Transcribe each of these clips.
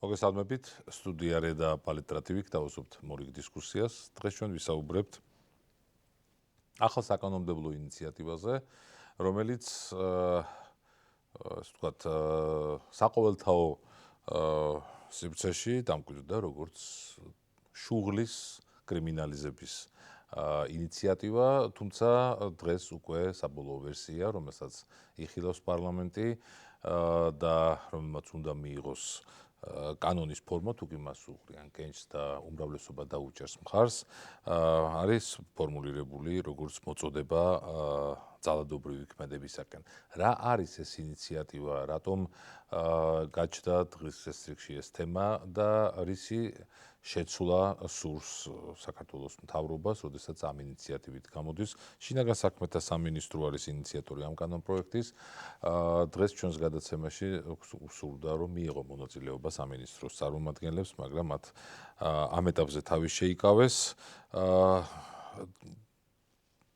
მოგესალმებით, სტუდია რედა პალიტრატივი დავუსვებთ მორიგ დისკუსიას. დღეს ჩვენ ვისაუბრებთ ახალ საკანონმდებლო ინიციატივაზე, რომელიც ასე ვთქვათ, საყოველთაო სივრცეში დამკვიდრდა როგორც შუღლის კრიმინალიზების ინიციატივა, თუმცა დღეს უკვე საბოლოო ვერსია, რომელსაც იხილავს პარლამენტი და რომელმაც უნდა მიიღოს კანონის ფორმა, თუ კი მას უღრიან კენჭს და უმრავლესობა დაუჭერს მხარს, არის ფორმულირებული როგორც მოწოდება ძალადობრივი ქმედებისაკენ. რა არის ეს ინიციატივა, რატომ გაჩნდა დღის წესრიგში ეს თემა და რისი შეცვლა სურს საქართველოს მთავრობას, როდესაც ამ ინიციატივით გამოდის. შინაგან საქმეთა სამინისტრო არის ინიციატორი ამ კანონპროექტის. დღეს ჩვენს გადაცემაში სურდა, რომ მიიღო მონაწილეობა სამინისტროს წარმომადგენლებს, მაგრამ მათ ამ ეტაპზე თავი შეიკავეს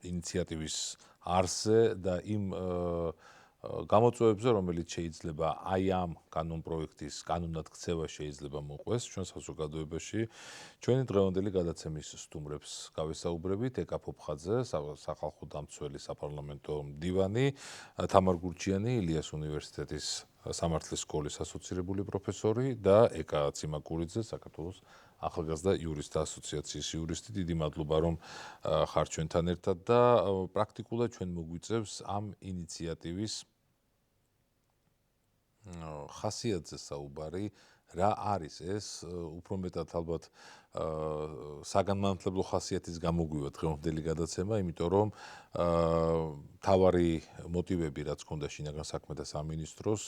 ინიციატივის არსზე და იმ გამოწვევებზე, რომელიც შეიძლება აი ამ კანონპროექტის კანონად ქცევა შეიძლება მოყვეს ჩვენ საზოგადოებაში. ჩვენი დღევანდელი გადაცემის სტუმრებს გავესაუბრებით: ეკა ფოფხაძე, სახალხო დამცველი საპარლამენტო მდივანი, თამარ გურჩიანი, ილიას უნივერსიტეტის სამართლის სკოლის ასოცირებული პროფესორი და ეკა ციმაკურიძე, საქართველოს ახალგაზრდა იურისტთა ასოციაციის იურისტი. დიდი მადლობა, რომ ხართ ჩვენთან ერთად და პრაქტიკულად ჩვენ მოგვიწევს ამ ინიციატივის ხასიათზე საუბარი, რა არის ეს, უფრო მეტად ალბათ საგანმანათლებლო ხასიათის გამოგვივა დღევანდელი გადაცემა, იმიტომ რომ მთავარი მოტივები, რაც ჰქონდა შინაგან საქმეთა სამინისტროს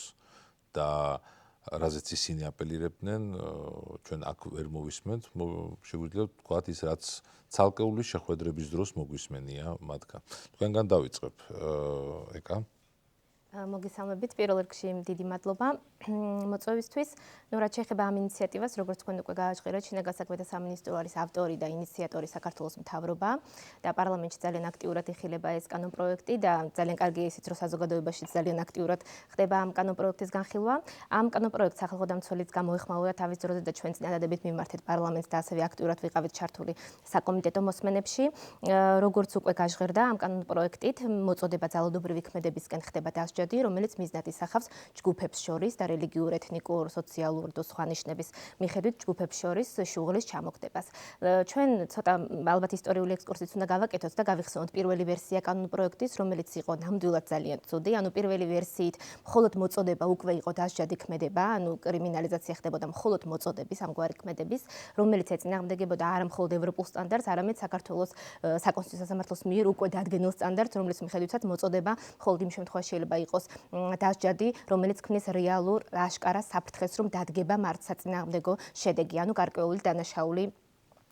და რაზეც ისინი აპელირებდნენ, ჩვენ აქ ვერ მოვისმენთ, შეგვიძლია ვთქვათ ის, რაც ცალკეული შეხვედრების დროს მოგვისმენია მათგან. თქვენგან დავიწყებ, ეკა. მოგესალმებით, პირველ რიგში დიდი მადლობა მოწვევისთვის. რაც შეეხება ამ ინიციატივას, როგორც თქვენ უკვე გააჟღერეთ, შინაგან საქმეთა სამინისტრო არის ავტორი და ინიციატორი საქართველოს მთავრობა და პარლამენტში ძალიან აქტიურად იხილება ეს კანონპროექტი და ძალიან კარგია ისიც, რომ საზოგადოებაში ძალიან აქტიურად ხდება ამ კანონპროექტის განხილვა. ამ კანონპროექტს სახალხო დამცველიც გამოეხმაურა თავის დროზე და ჩვენ წინადადებით მიმართეთ პარლამენტს და ასევე აქტიურად ვიყავით ჩართული საკომიტეტო მოსმენებში. როგორც უკვე გაჟღერდა, ამ კანონპროექტით მოწოდება ძალადობრივი ქმედებისკენ ხდება დასჯადი, რომელიც მიზნად ისახავს ჯგუფებს შორის და რელიგიურ, ეთნიკურ, სოციალურ და სხვა ნიშნების მიხედვით ჯგუფებს შორის შუღლის ჩამოგდებას. ჩვენ ცოტა ალბათ ისტორიული ექსკურსიც უნდა გავაკეთოთ და გავიხსენოთ პირველი ვერსია კანონპროექტის, რომელიც იყო ნამდვილად ძალიან ცუდი. ანუ პირველი ვერსიით მხოლოდ მოწოდება უკვე იყო დასჯადი ქმედება, ანუ კრიმინალიზაცია ხდებოდა მხოლოდ მოწოდების, ამგვარი ქმედების, რომელიც ეწინააღმდეგებოდა არა მხოლოდ ევროპულ სტანდარტს, არამედ საქართველოს საკონსტიტუციო სასამართლოს მიერ უკვე დადგენილ სტანდარტს, რომლის მიხედვითაც მოწოდება მხოლოდ იმ შემთხვევაში შეიძლება იყოს დასჯადი, რომელიც ქმნის რეალურ აშკარა საფრთხეს, რომ დადგება მართსაწინააღმდეგო შედეგი, ანუ გარკვეული დანაშაული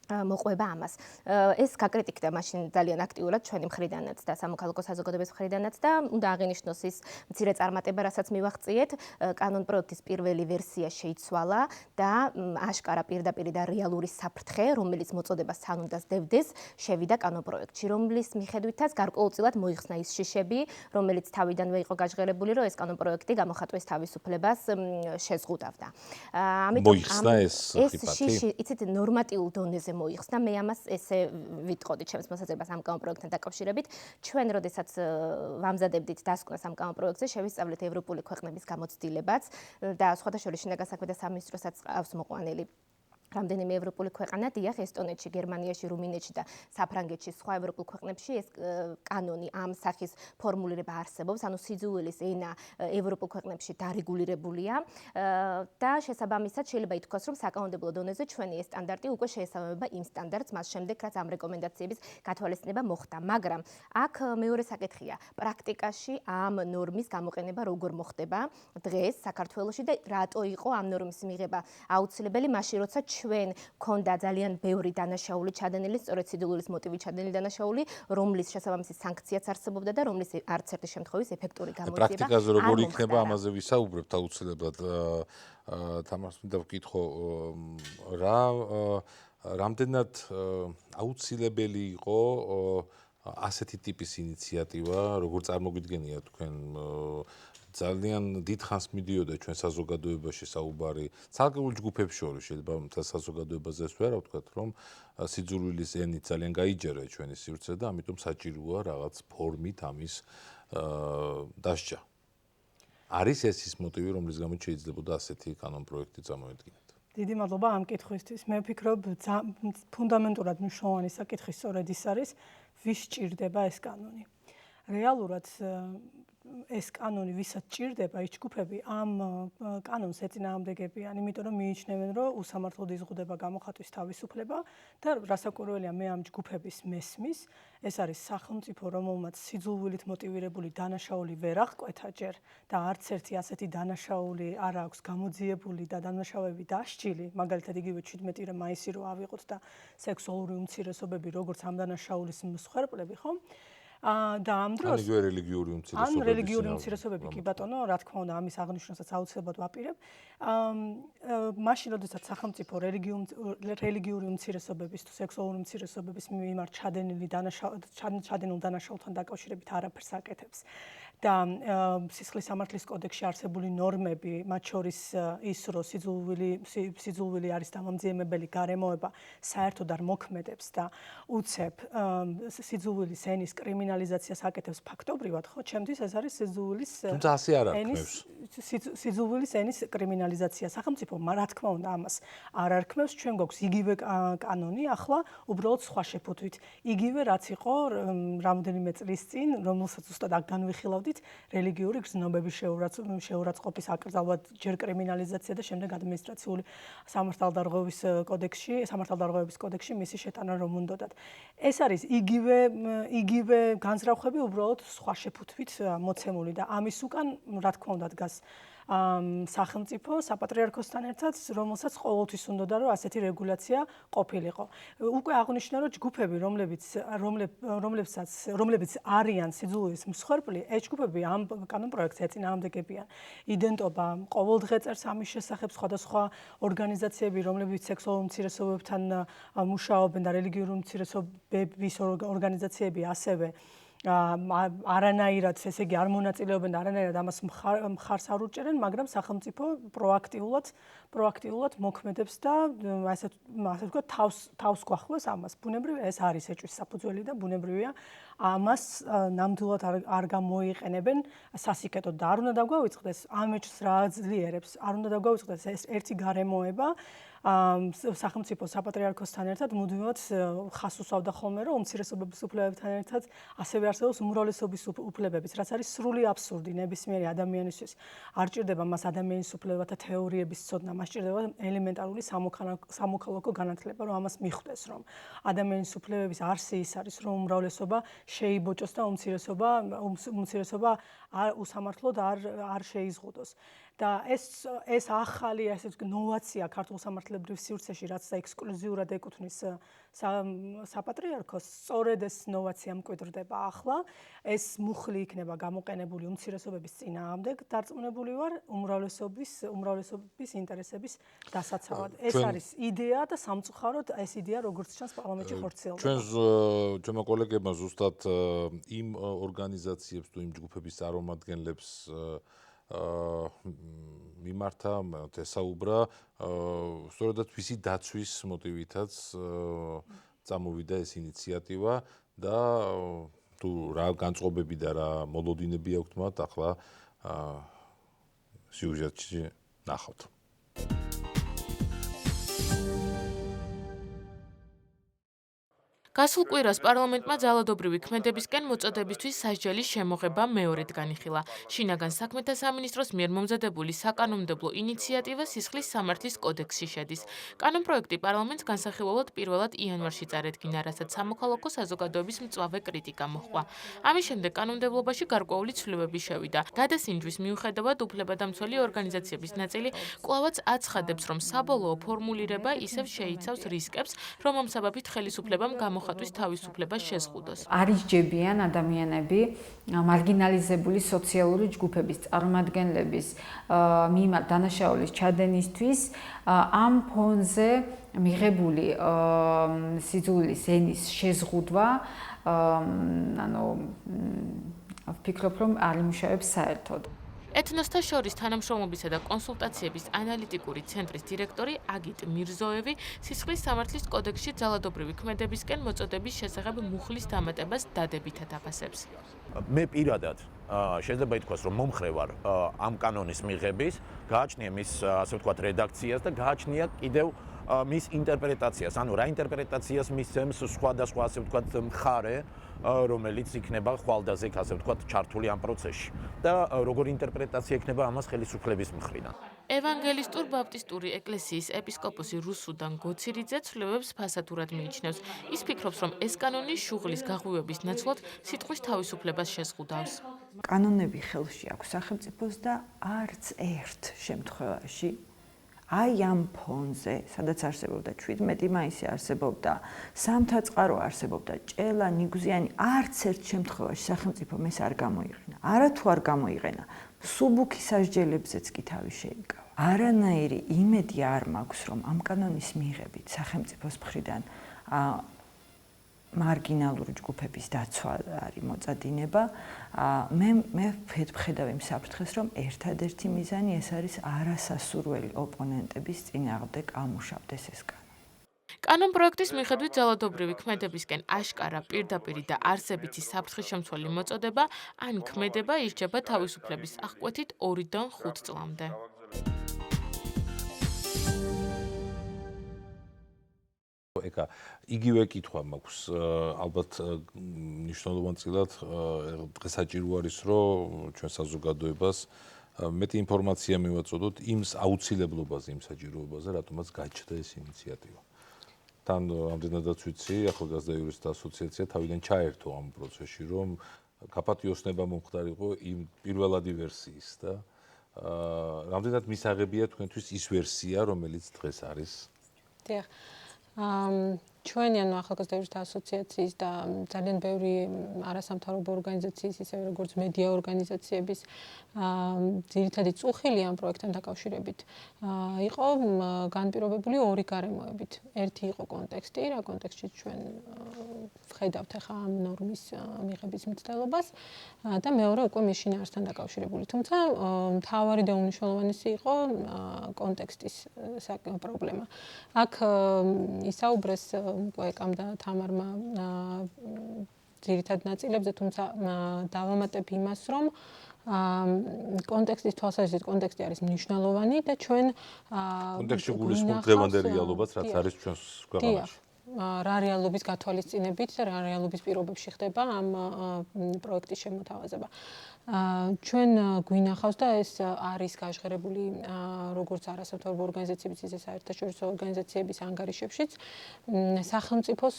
მოყვება ამას. ეს გაკრიტიკდა მაშინ ძალიან აქტიურად ჩვენი მხრიდანაც და სამოქალაქო საზოგადოების მხრიდანაც და უნდა აღინიშნოს ის მცირე წარმატება, რასაც მივაღწიეთ. კანონპროექტის პირველი ვერსია შეიცვალა და აშკარა პირდაპირ და რეალური საფრთხე, რომელიც მოწოდებას თან უნდა სდევდეს, შევიდა კანონპროექტში, რომლის მიხედვითაც გარკვეულწილად მოიხსნა ის შიშები, რომელიც თავიდანვე იყო გაჟღერებული, რომ ეს კანონპროექტი გამოხატვის თავისუფლებას შეზღუდავდა. მოიხსნა ეს შიში, იცით, ნორმატიულ დონეზე მოიხსნა. მე ამას ესე ვიტყოდი ჩემს მოსაზრებას ამ კანონპროექტთან დაკავშირებით. ჩვენ, როდესაც ვამზადებდით დასკვნას ამ კანონპროექტზე, შევისწავლეთ ევროპული ქვეყნების გამოცდილებაც და სხვათა შორის შინაგან საქმეთა სამინისტროსაც ყავს მოყვანილი რამდენიმე ევროპული ქვეყანა, დიახ, ესტონეთში, გერმანიაში, რუმინეთში და საფრანგეთში, სხვა ევროპულ ქვეყნებში ეს კანონი ამ სახის ფორმულირება არსებობს, ანუ სიძულვილის ენა ევროპულ ქვეყნებში დარეგულირებულია და შესაბამისად შეიძლება ითქვას, რომ საკანონმდებლო დონეზე ჩვენი ეს სტანდარტი უკვე შეესაბამება იმ სტანდარტს, მას შემდეგ, რაც ამ რეკომენდაციების გათვალისწინება მოხდა. მაგრამ აქ მეორე საკითხია, პრაქტიკაში ამ ნორმის გამოყენება როგორ მოხდება დღეს საქართველოში და რატო იყო ამ ნორმის მიღება აუცილებელი მაშინ, როცა ჩვენ ქონდა ძალიან ბევრი დანაშაული ჩადენილი, სწორედ სიძულვილის მოტივით ჩადენილი დანაშაული, რომლის შესაბამისი სანქციაც არსებობდა და რომლის არც ერთი შემთხვევის ეფექტური გამოძიება. პრაქტიკაზე როგორ იქნება, ამაზე ვისაუბრებთ აუცილებლად. თამარს მინდა ვკითხო, რამდენად აუცილებელი იყო ასეთი ტიპის ინიციატივა, როგორ წარმოგვიდგენია თქვენ ძალიან დიდხანს მიდიოდა ჩვენ საზოგადოებაში საუბარი ცალკეულ ჯგუფებს შორის შეიძლება მთელ საზოგადოებაზეც ვერ ვთქვათ რომ სიძულვილის ენით ძალიან გაიჯერა ჩვენი სივრცე და ამიტომ საჭიროა რაღაც ფორმით ამის დასჯა. არის ეს ის მოტივი რომლის გამოც შეიძლებოდა ასეთი კანონპროექტი წამოედგინათ? დიდი მადლობა ამ კითხვისთვის. მე ვფიქრობ ფუნდამენტურად მნიშვნელოვანი საკითხი სწორედ ის არის ვის სჭირდება ეს კანონი. რეალურად ეს კანონი ვისაც ჭირდება, ის ჯგუფები ამ კანონს ეწინააღმდეგებიან, იმიტომ რომ მიიჩნევენ, რომ უსამართლოდ იზღუდება გამოხატვის თავისუფლება და რასაკვირველია, მე ამ ჯგუფების მესმის, ეს არის სახელმწიფო, რომელმაც სიძულვილით მოტივირებული დანაშაული ვერ აღკვეთა ჯერ და არც ერთი ასეთი დანაშაული არ აქვს გამოძიებული და დანაშაულები დასჯილი, მაგალითად იგივე 17 მაისი რო ავიღოთ და სექსუალური უმცირესობები როგორც ამ დანაშაულის მსხვერპლები, ხო? და ამ დროს ან რელიგიური უმცირესობები. ან რელიგიური უმცირესობები კი ბატონო, რა თქმა უნდა, ამის აღნიშვნასაც აუცილებლად ვაპირებ. მაშინ, როდესაც სახელმწიფო რელიგიური უმცირესობების თუ სექსუალური უმცირესობების მიმართ ჩადენილ დანაშაულთან დაკავშირებით არაფერს აკეთებს და სისხლის სამართლის კოდექსში არსებული ნორმები, მათ შორის ის, რომ სიძულვილი არის დამამძიმებელი გარემოება, საერთოდ არ მოქმედებს და უცებ სიძულვილის ენის კრიმინალიზაციას აკეთებს ფაქტობრივად, ხო? ჩემთვის ეს არის თუმცა ასე არ არქმევს. სიძულვილის ენის კრიმინალიზაცია. სახელმწიფო, რა თქმა უნდა, ამას არ არქმევს. ჩვენ გვაქვს იგივე კანონი, ახლა უბრალოდ სხვა შეფუთვით. იგივე რაც იყო რამდენიმე წლის წინ, რომელსაც ზუსტად აქ განვიხილავდით, რელიგიური გრძნობების შეურაცხყოფის აკრძალვად ჯერ კრიმინალიზაცია და შემდეგ ადმინისტრაციული სამართალდარღვევების კოდექსში მისი შეტანა რომ უნდოდათ. ეს არის იგივე განზრახვები უბრალოდ სხვა შეფუთვით მოცემული და ამის უკან რა თქმა უნდა დგას სახელმწიფო საპატრიარქოსთან ერთად, რომელსაც ყოველთვის უნდოდა რომ ასეთი რეგულაცია ყოფილიყო. უკვე აღნიშნა რომ ჯგუფები, რომლებიც არიან სიძულვილის მსხვერპლი, ეს ჯგუფები ამ კანონპროექტს ეწინააღმდეგებიან. იდენტობა ყოველდღე წერს ამის შესახებ სხვადასხვა ორგანიზაციები, რომლებიც სექსუალურ უმცირესობებთან მუშაობენ და რელიგიური უმცირესობების ორგანიზაციები ასევე არანაირად, ესე იგი, არ მონაწილეობენ და არანაირად ამას მხარს არ უჭერენ, მაგრამ სახელმწიფო პროაქტიულად მოქმედებს და ასე ვთქვათ, თავს გვახმას ამას. ბუნებრივია, ეს არის ეჭვის საფუძველი და ბუნებრივია, ამას ნამდვილად არ გამოიყენებენ სასიკეთოდ და არ უნდა დაგვაუწყდეს ამ ეჭვს რა აძლიერებს, არ უნდა დაგვაუწყდეს ეს ერთი გარემოება სახელმწიფო საპატრიარქოსთან ერთად მუდმივად ხას უსვავდა ხოლმე, რომ უმცირესობების უფლებებთან ერთად ასევე არსებობს უმრავლესობის უფლებებიც, რაც არის სრული აბსურდი ნებისმიერი ადამიანისთვის. არ ჭირდება მას ადამიანის უფლებათა თეორიების ცოდნა, მას ჭირდება ელემენტარული სამოქალაქო განათლება, რომ ამას მიხვდეს, რომ ადამიანის უფლებების არსი ის არის, რომ უმრავლესობა შეიბოჭოს და უმცირესობა უსამართლოდ არ შეიზღუდოს. და ეს ახალი ასე ნოვაცია ქართულ სამართლებრივ სივრცეში, რაც ექსკლუზიურად ეკუთვნის საპატრიარქოს, სწორედ ეს ნოვაცია მკვიდრდება ახლა. ეს მუხლი იქნება გამოყენებული უმცირესობების წინააღმდეგ, დარწმუნებული ვარ, უმრავლესობის ინტერესების დასაცავად. ეს არის იდეა და სამწუხაროდ ეს იდეა როგორც ჩანს პარლამენტში ხორციელდება. ჩვენმა კოლეგებმა ზუსტად იმ ორგანიზაციებს თუ იმ ჯგუფების წარმომადგენლებს მიმართა ესაუბრა სწორედაც ვისი დაცვის მოტივითაც წამოვიდა ეს ინიციატივა და თუ რა განწყობები და რა მოლოდინები აქვთ მათ ახლა სიუჟეტში ნახავთ. გასულ კვირას პარლამენტმა ძალადობრივი ქმედებისკენ მოწოდებისთვის სასჯელის შემოღება მეორედ განიხილა. შინაგან საქმეთა სამინისტროს მიერ მომზადებული საკანონმდებლო ინიციატივა სისხლის სამართლის კოდექსში შედის. კანონპროექტი პარლამენტს განსახილველად პირველად იანვარში წარედგინა, რასაც სამოქალაქო საზოგადოების მწვავე კრიტიკა მოჰყვა. ამის შემდეგ კანონმდებლობაში გარკვეული ცვლილებები შევიდა. გადასინჯვის მიუხედავად უფლებადამცველი ორგანიზაციების ნაწილი კვლავაც აცხადებს, რომ საბოლოო ფორმულირება ისევ შეიცავს რისკებს, რომ ამ საბაბით ხელისუფლებამ გამოხატვის თავისუფლება შეზღუდოს. არისჯებიან ადამიანები მარგინალიზებული სოციალური ჯგუფების წარმომადგენლების მიმართ დანაშაულის ჩადენისთვის ამ ფონზე მიღებული სიძულვილის ენის შეზღუდვა, ვფიქრობ, რომ არ იმუშავებს საერთოდ. ეთნოსთა შორის თანამშრომლობისა და კონსულტაციების ანალიტიკური ცენტრის დირექტორი აგიტ მირზოევი სისხლის სამართლის კოდექსში ძალადობრივი ქმედებისკენ მოწოდების შესახებ მუხლის დამატებას დადებითად აფასებს. მე პირადად შეიძლება ითქვას, რომ მომხრე ვარ ამ კანონის მიღების, გააჩნია მის ასე ვთქვათ რედაქციას და გააჩნია კიდევ მის ინტერპრეტაციას, ანუ რა ინტერპრეტაციას მისცემს სხვადასხვა ასე ვთქვათ მხარე, რომელიც იქნება ხვალდაზე, ასე ვთქვათ, ჩართული ამ პროცესში და როგორი ინტერპრეტაცია იქნება ამას ხელისუფლების მხრიდან. ევანგელისტურ ბაპტისტური ეკლესიის ეპისკოპოსი რუსუდან გოცირიძე ცვლილებებს ფასადურად მიიჩნევს. ის ფიქრობს, რომ ეს კანონი შუღლის გაღვივების ნაცვლად სიტყვის თავისუფლებას შეზღუდავს. კანონები ხელში აქვს სახელმწიფოს და არც ერთ შემთხვევაში აი ამ ფონზე, სადაც არსებობდა 17 მაისი არსებობდა, სამთაწყარო არსებობდა, ჭელა, ნიგუზიანი, არც ერთ შემთხვევაში სახელმწიფომ ეს არ გამოიყენა. არათუ არ გამოიყენა, სუბუქი სასჯელებზეც კი თავი შეიკავა. არანაირი იმედი არ მაქვს, რომ ამ კანონის მიღებით სახელმწიფოს მხრიდან მარგინალური ჯგუფების დაცვა არის მოწადინება. მე ვხედავ იმ საფრთხეს, რომ ერთადერთი მიზანი ეს არის არასასურველი ოპონენტების წინააღმდეგ ამუშავდეს ეს კანონი. კანონ პროექტის მიხედვით ძალადობრივი ქმედებისკენ აშკარა პირდაპირი და არსებითი საფრთხეშემცველი მოწოდება ან ქმედება ირჩება თავისუფლების აღკვეთით 2-დან 5 წლამდე. ეკა იგივე კითხვა მაქვს ალბათ მნიშვნელოვანწილად დღეს საჭირო არის რომ ჩვენ საზოგადოებას მეტი ინფორმაცია მივაწოდოთ იმ აუცილებლობაზე, იმ საჭიროებაზე, რატომაც გაჩნდა ეს ინიციატივა. თან ამდენადაც ვიცი, ახალგაზრდა იურისტთა ასოციაცია თავიდან ჩაერთო ამ პროცესში, რომ გაპატიოსნება მომხდარიყო იმ პირველადი ვერსიის და რამდენად მისაღებია თქვენთვის ის ვერსია, რომელიც დღეს არის. დიახ. ჩვენი ანუ ახალგაზრდა იურისტთა ასოციაციის და ძალიან ბევრი არასამთავრობო ორგანიზაციის, ისევე როგორც მედია ორგანიზაციების ძირითადი წუხილი ამ პროექტთან დაკავშირებით იყო განპირობებული ორი გარემოებით. ერთი იყო კონტექსტი, რა კონტექსტში ჩვენ ვხედავთ ახლა ამ ნორმის მიღების მცდელობას და მეორე უკვე მის შინაარსთან დაკავშირებული. თუმცა მთავარი და უმნიშვნელოვანესი იყო კონტექსტის პრობლემა. აქ ისაუბრეს უკვე ეკამდა თამარმა ძირითად ნაწილებზე, თუმცა დავამატებ იმას, რომ კონტექსტის თვალსაზრისით კონტექსტი არის მნიშვნელოვანი და ჩვენ კონტექსტში გულისხმობ დღევანდელ რეალობას, რაც არის ჩვენს ქვეყანაში. რა რეალობის გათვალისწინებით და რა რეალობის პირობებში ხდება ამ პროექტის შემოთავაზება. ჩვენ გვინახავს და ეს არის გაჟღერებული როგორც არასამთავრობო ორგანიზაციების, ისე საერთაშორისო ორგანიზაციების ანგარიშებშიც. სახელმწიფოს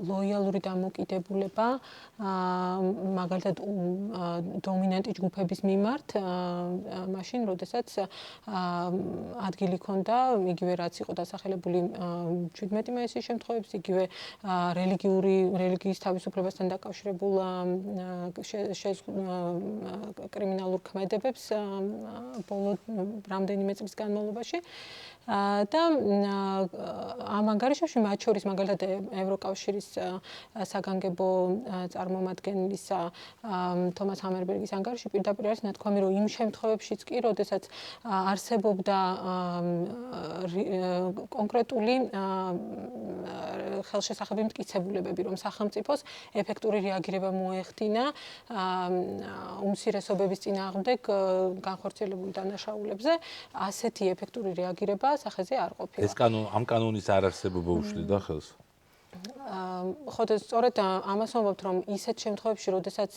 ლოიალური დამოკიდებულება მაგალითად დომინანტი ჯგუფების მიმართ, მაშინ, როდესაც ადგილი ჰქონდა, იგივე რაც იყო დასახელებული 17 მაისის შემთხვევებში, იგივე რელიგიის თავისუფლებასთან დაკავშირებულ კრიმინალურ ქმედებებს ბოლო რამდენიმე წლის განმავლობაში და ამ ანგარიშებში მათ შორის მაგალითად ევროკავშირის საგანგებო წარმომადგენლის თომას ჰამერბერგის ანგარიში პირდაპირ არის ნათქვამი, რომ იმ შემთხვევებშიც კი, როდესაც არსებობდა კონკრეტული ხელშესახები მტკიცებულებები, რომ სახელმწიფოს ეფექტური რეაგირება მოეხდინა უმცირესობების წინააღმდეგ განხორციელებული დანაშაულებზე, ასეთი ეფექტური რეაგირება სახეზე არ ყოფილა. ეს ამ კანონის არარსებობა უშლიდა ხელს? ხო, სწორედ ამას ვამბობთ, რომ ისეთ შემთხვევებში, როდესაც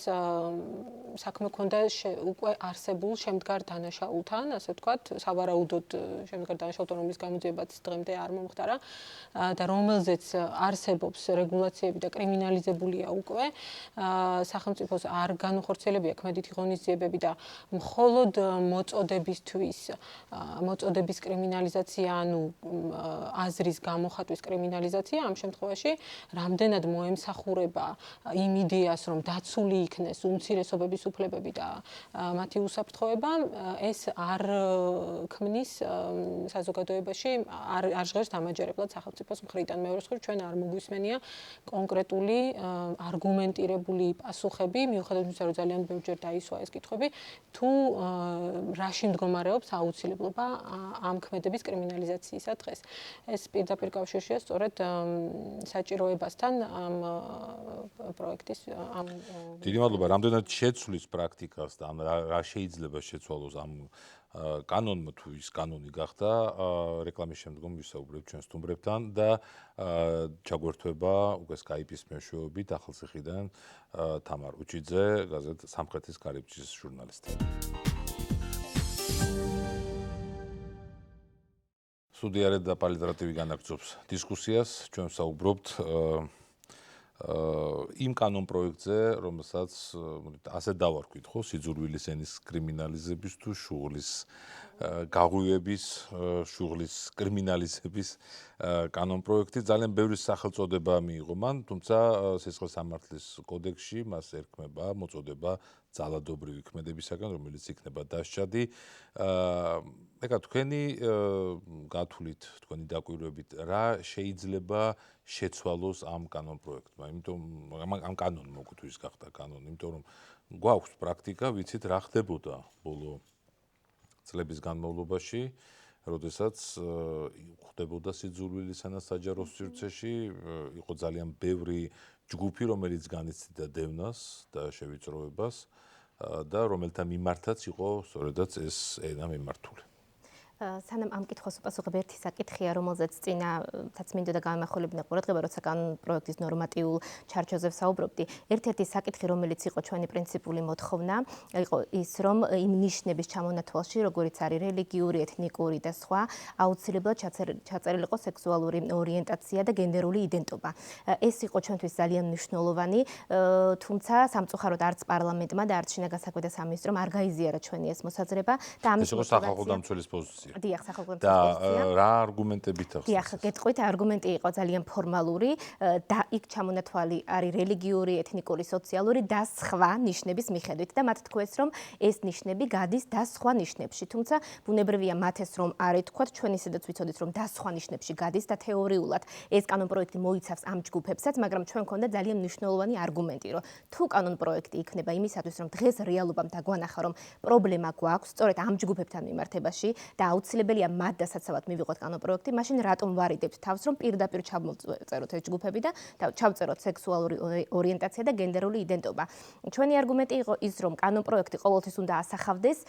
საქმე ქონდა უკვე არსებულ შემდგარ დანაშაულთან, ასე ვთქვათ, სავარაუდოდ შემდგარ დანაშაულთან, რომლის გამოძიებაც დღემდე არ მომხდარა და რომელზეც არსებობს რეგულაციები და კრიმინალიზებულია უკვე, სახელმწიფოს არ განუხორციელებია ქმედითი ღონისძიებები და მხოლოდ მოწოდების კრიმინალიზაცია, ანუ აზრის გამოხატვის კრიმინალიზაცია ამ შემთხვევაში შემთხვევაში, რამდენად მოემსახურება იმ იდეას, რომ დაცული იქნეს უმცირესობების უფლებები და მათი უსაფრთხოება, ეს არ ქმნის საზოგადოებაში არ ჟღერს დამაჯერებლად სახელმწიფოს მხრიდან. მეორე მხრივ, ჩვენ არ მოგვისმენია კონკრეტული არგუმენტირებული პასუხები, მიუხედავად იმისა, რომ ძალიან ბევრჯერ დაისვა ეს კითხვები, თუ რაში მდგომარეობს აუცილებლობა ამ ქმედების კრიმინალიზაციისა დღეს. ეს პირდაპირ კავშირშია სწორედ საჭიროებასთან ამ პროექტის ამ დიდი მადლობა, რამდენად შეცვლის პრაქტიკას და რა შეიძლება შეცვალოს ამ კანონმა თუ ის კანონი გახდა, რეკლამის შემდგომ ვისაუბრებთ ჩვენ სტუმრებთან და ჩაგვერთვება უკვე Skype-ის მეშვეობით ახალციხიდან თამარ უჩიძე, გაზეთ სამხრეთის კარიბჭის ჟურნალისტი. სტუდიარეთ და პალიტრატივი განაგრძობს დისკუსიას, ჩვენ ვსაუბრობთ იმ კანონ პროექტზე, რომელსაც ასე დავარქვით, ხო, სიძულვილის ენის კრიმინალიზების თუ შუღლის გაღვივების, შუღლის კრიმინალიზების კანონ პროექტი ძალიან ბევრი სახელწოდება მიიღო მან, თუმცა სისხლის სამართლის კოდექსში მას ერქმება მოწოდება ძალადობრივი ქმედებისაგან, რომელიც იქნება დასჯადი. ეხლა თქვენი გათვლით, თქვენი დაკვირვებით, რა შეიძლება შეცვალოს ამ კანონ პროექტმა? იმიტომ ამ კანონმა უკვე თუ ის გახდა კანონი, იმიტომ რომ გვაქვს პრაქტიკა, ვიცით რა ხდებოდა ბოლო წლების განმავლობაში, როდესაც ხდებოდა სიძულვილის ენა საჯარო სივრცეში, იყო ძალიან ბევრი ჯგუფი, რომელიც განიცდიდა დევნას და შევიწროებას და რომელთა მიმართაც იყო სწორედაც ეს ენა მიმართული. სანამ ამ კითხვას უპასუხებ, ერთი საკითხია, რომელზეც წინათაც მინდოდა და გამახვილებინა ყურადღება, როცა კანონ პროექტის ნორმატიულ ჩარჩოზე ვსაუბრობდი. ერთ-ერთი საკითხი, რომელიც იყო ჩვენი პრინციპული მოთხოვნა, იყო ის, რომ იმ ნიშნების ჩამონათვალში, როგორიც არის რელიგიური, ეთნიკური და სხვა, აუცილებლად ჩაწერილი იყო სექსუალური ორიენტაცია და გენდერული იდენტობა. ეს იყო ჩვენთვის ძალიან მნიშვნელოვანი, თუმცა სამწუხაროდ არც პარლამენტმა და არც შინაგან საქმეთა სამინისტრომ არ გაიზიარა ჩვენი ეს მოსაზრება და ამის ეს იყო სახალხო დამცველის პოზიცია. დიახ, სახალხო და რა არგუმენტებით ახსნეს? დიახ, გეტყვით, არგუმენტი იყო ძალიან ფორმალური და იქ ჩამონათვალი არის რელიგიური, ეთნიკური, სოციალური და სხვა ნიშნების მიხედვით და მათ თქვეს, რომ ეს ნიშნები გადის და სხვა ნიშნებში. თუმცა ბუნებრივია მათ ეს რომ არ ეთქვათ, ჩვენ ისედაც ვიცოდით, რომ და სხვა ნიშნებში გადის და თეორიულად ეს კანონ პროექტი მოიცავს ამ ჯგუფებსაც, მაგრამ ჩვენ მქონდა ძალიან მნიშვნელოვანი არგუმენტი, რომ თუ კანონ პროექტი იქნება იმისათვის, რომ დღეს რეალობამ დაგვანახა, რომ პრობლემა გვაქვს, სწორედ ამ ჯგუფებთან მიმართებაში და აუცილებელია მათ დასაცავად მივიღოთ კანონ პროექტი, მაშინ რატომ ვარიდებთ თავს, რომ პირდაპირ ჩავწეროთ ეს ჯგუფები და ჩავწეროთ სექსუალური ორიენტაცია და გენდერული იდენტობა. ჩვენი არგუმენტი იყო ის, რომ კანონ პროექტი ყოველთვის უნდა ასახავდეს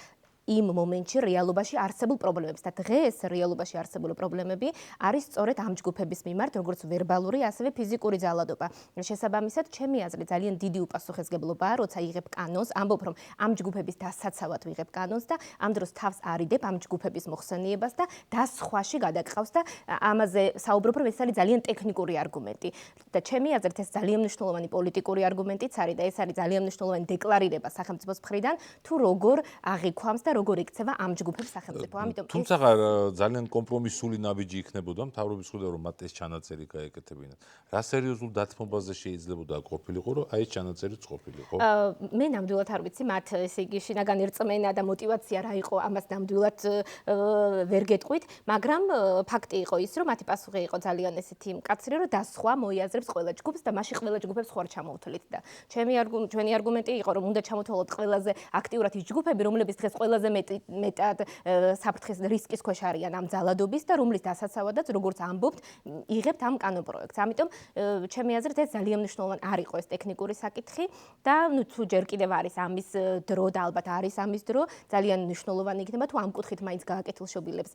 იმ მომენტში რეალობაში არსებულ პრობლემებს და დღეს რეალობაში არსებული პრობლემები არის სწორედ ამ ჯგუფების მიმართ, როგორც ვერბალური, ასევე ფიზიკური ძალადობა. შესაბამისად, ჩემი აზრით ძალიან დიდი უპასუხისმგებლობაა, როცა იღებ კანონს, ამბობ, რომ ამ ჯგუფების დასაცავად ვიღებ კანონს და ამ დროს თავს არიდებ ამ ჯგუფების მოხსენიებას და სხვაში გადაგყავს და ამაზე საუბრობ, რომ ეს არის ძალიან ტექნიკური არგუმენტი. და ჩემი აზრით ეს ძალიან მნიშვნელოვანი პოლიტიკური არგუმენტიც არის და ეს არის ძალიან მნიშვნელოვანი დეკლარირება სახელმწიფოს მხრიდან, თუ როგორ აღიქვამს და როგორ იქცევა ამ ჯგუფებს სახელმწიფო. ამიტომ თუმცა ძალიან კომპრომისული ნაბიჯი იქნებოდა მთავრობის მხრიდან, რომ მათ ეს ჩანაწერი გაეკეთებინათ. რა სერიოზულ დათმობაზე შეიძლებოდა ყოფილიყო, რომ აი ეს ჩანაწერიც ყოფილიყო? მე ნამდვილად არ ვიცი, მათ ესე იგი შინაგან ერწმენა და мотиваცია რა იყო, ამას ნამდვილად ვერ გეტყვით, მაგრამ ფაქტი იყო ის, რომ მათი პასუხი იყო ძალიან ესეთი მკაცრი, რომ და სხვა მოიაზრებს ყველა ჯგუფს და მაშინ ყველა ჯგუფებს ხوار ჩამოვთვლით და ჩვენი არგუმენტი იყო, რომ უნდა ჩამოთვალოთ ყველაზე აქტიურად ის ჯგუფები, რომლებიც დღეს ყველაზე მეტად საფრთხის რისკის ქვეშ არიან ამ ძალადობის და რომლის დასაცავადაც, როგორც ამბობთ, იღებთ ამ კანონ პროექტს. ამიტომ ჩემი აზრით ეს ძალიან მნიშვნელოვანი არ იყო ეს ტექნიკური საკითხი და თუ ჯერ კიდევ არის ამის დრო და ალბათ არის ამის დრო, ძალიან მნიშვნელოვანი იქნება თუ ამ კუთხით მაინც გააკეთილშობილებს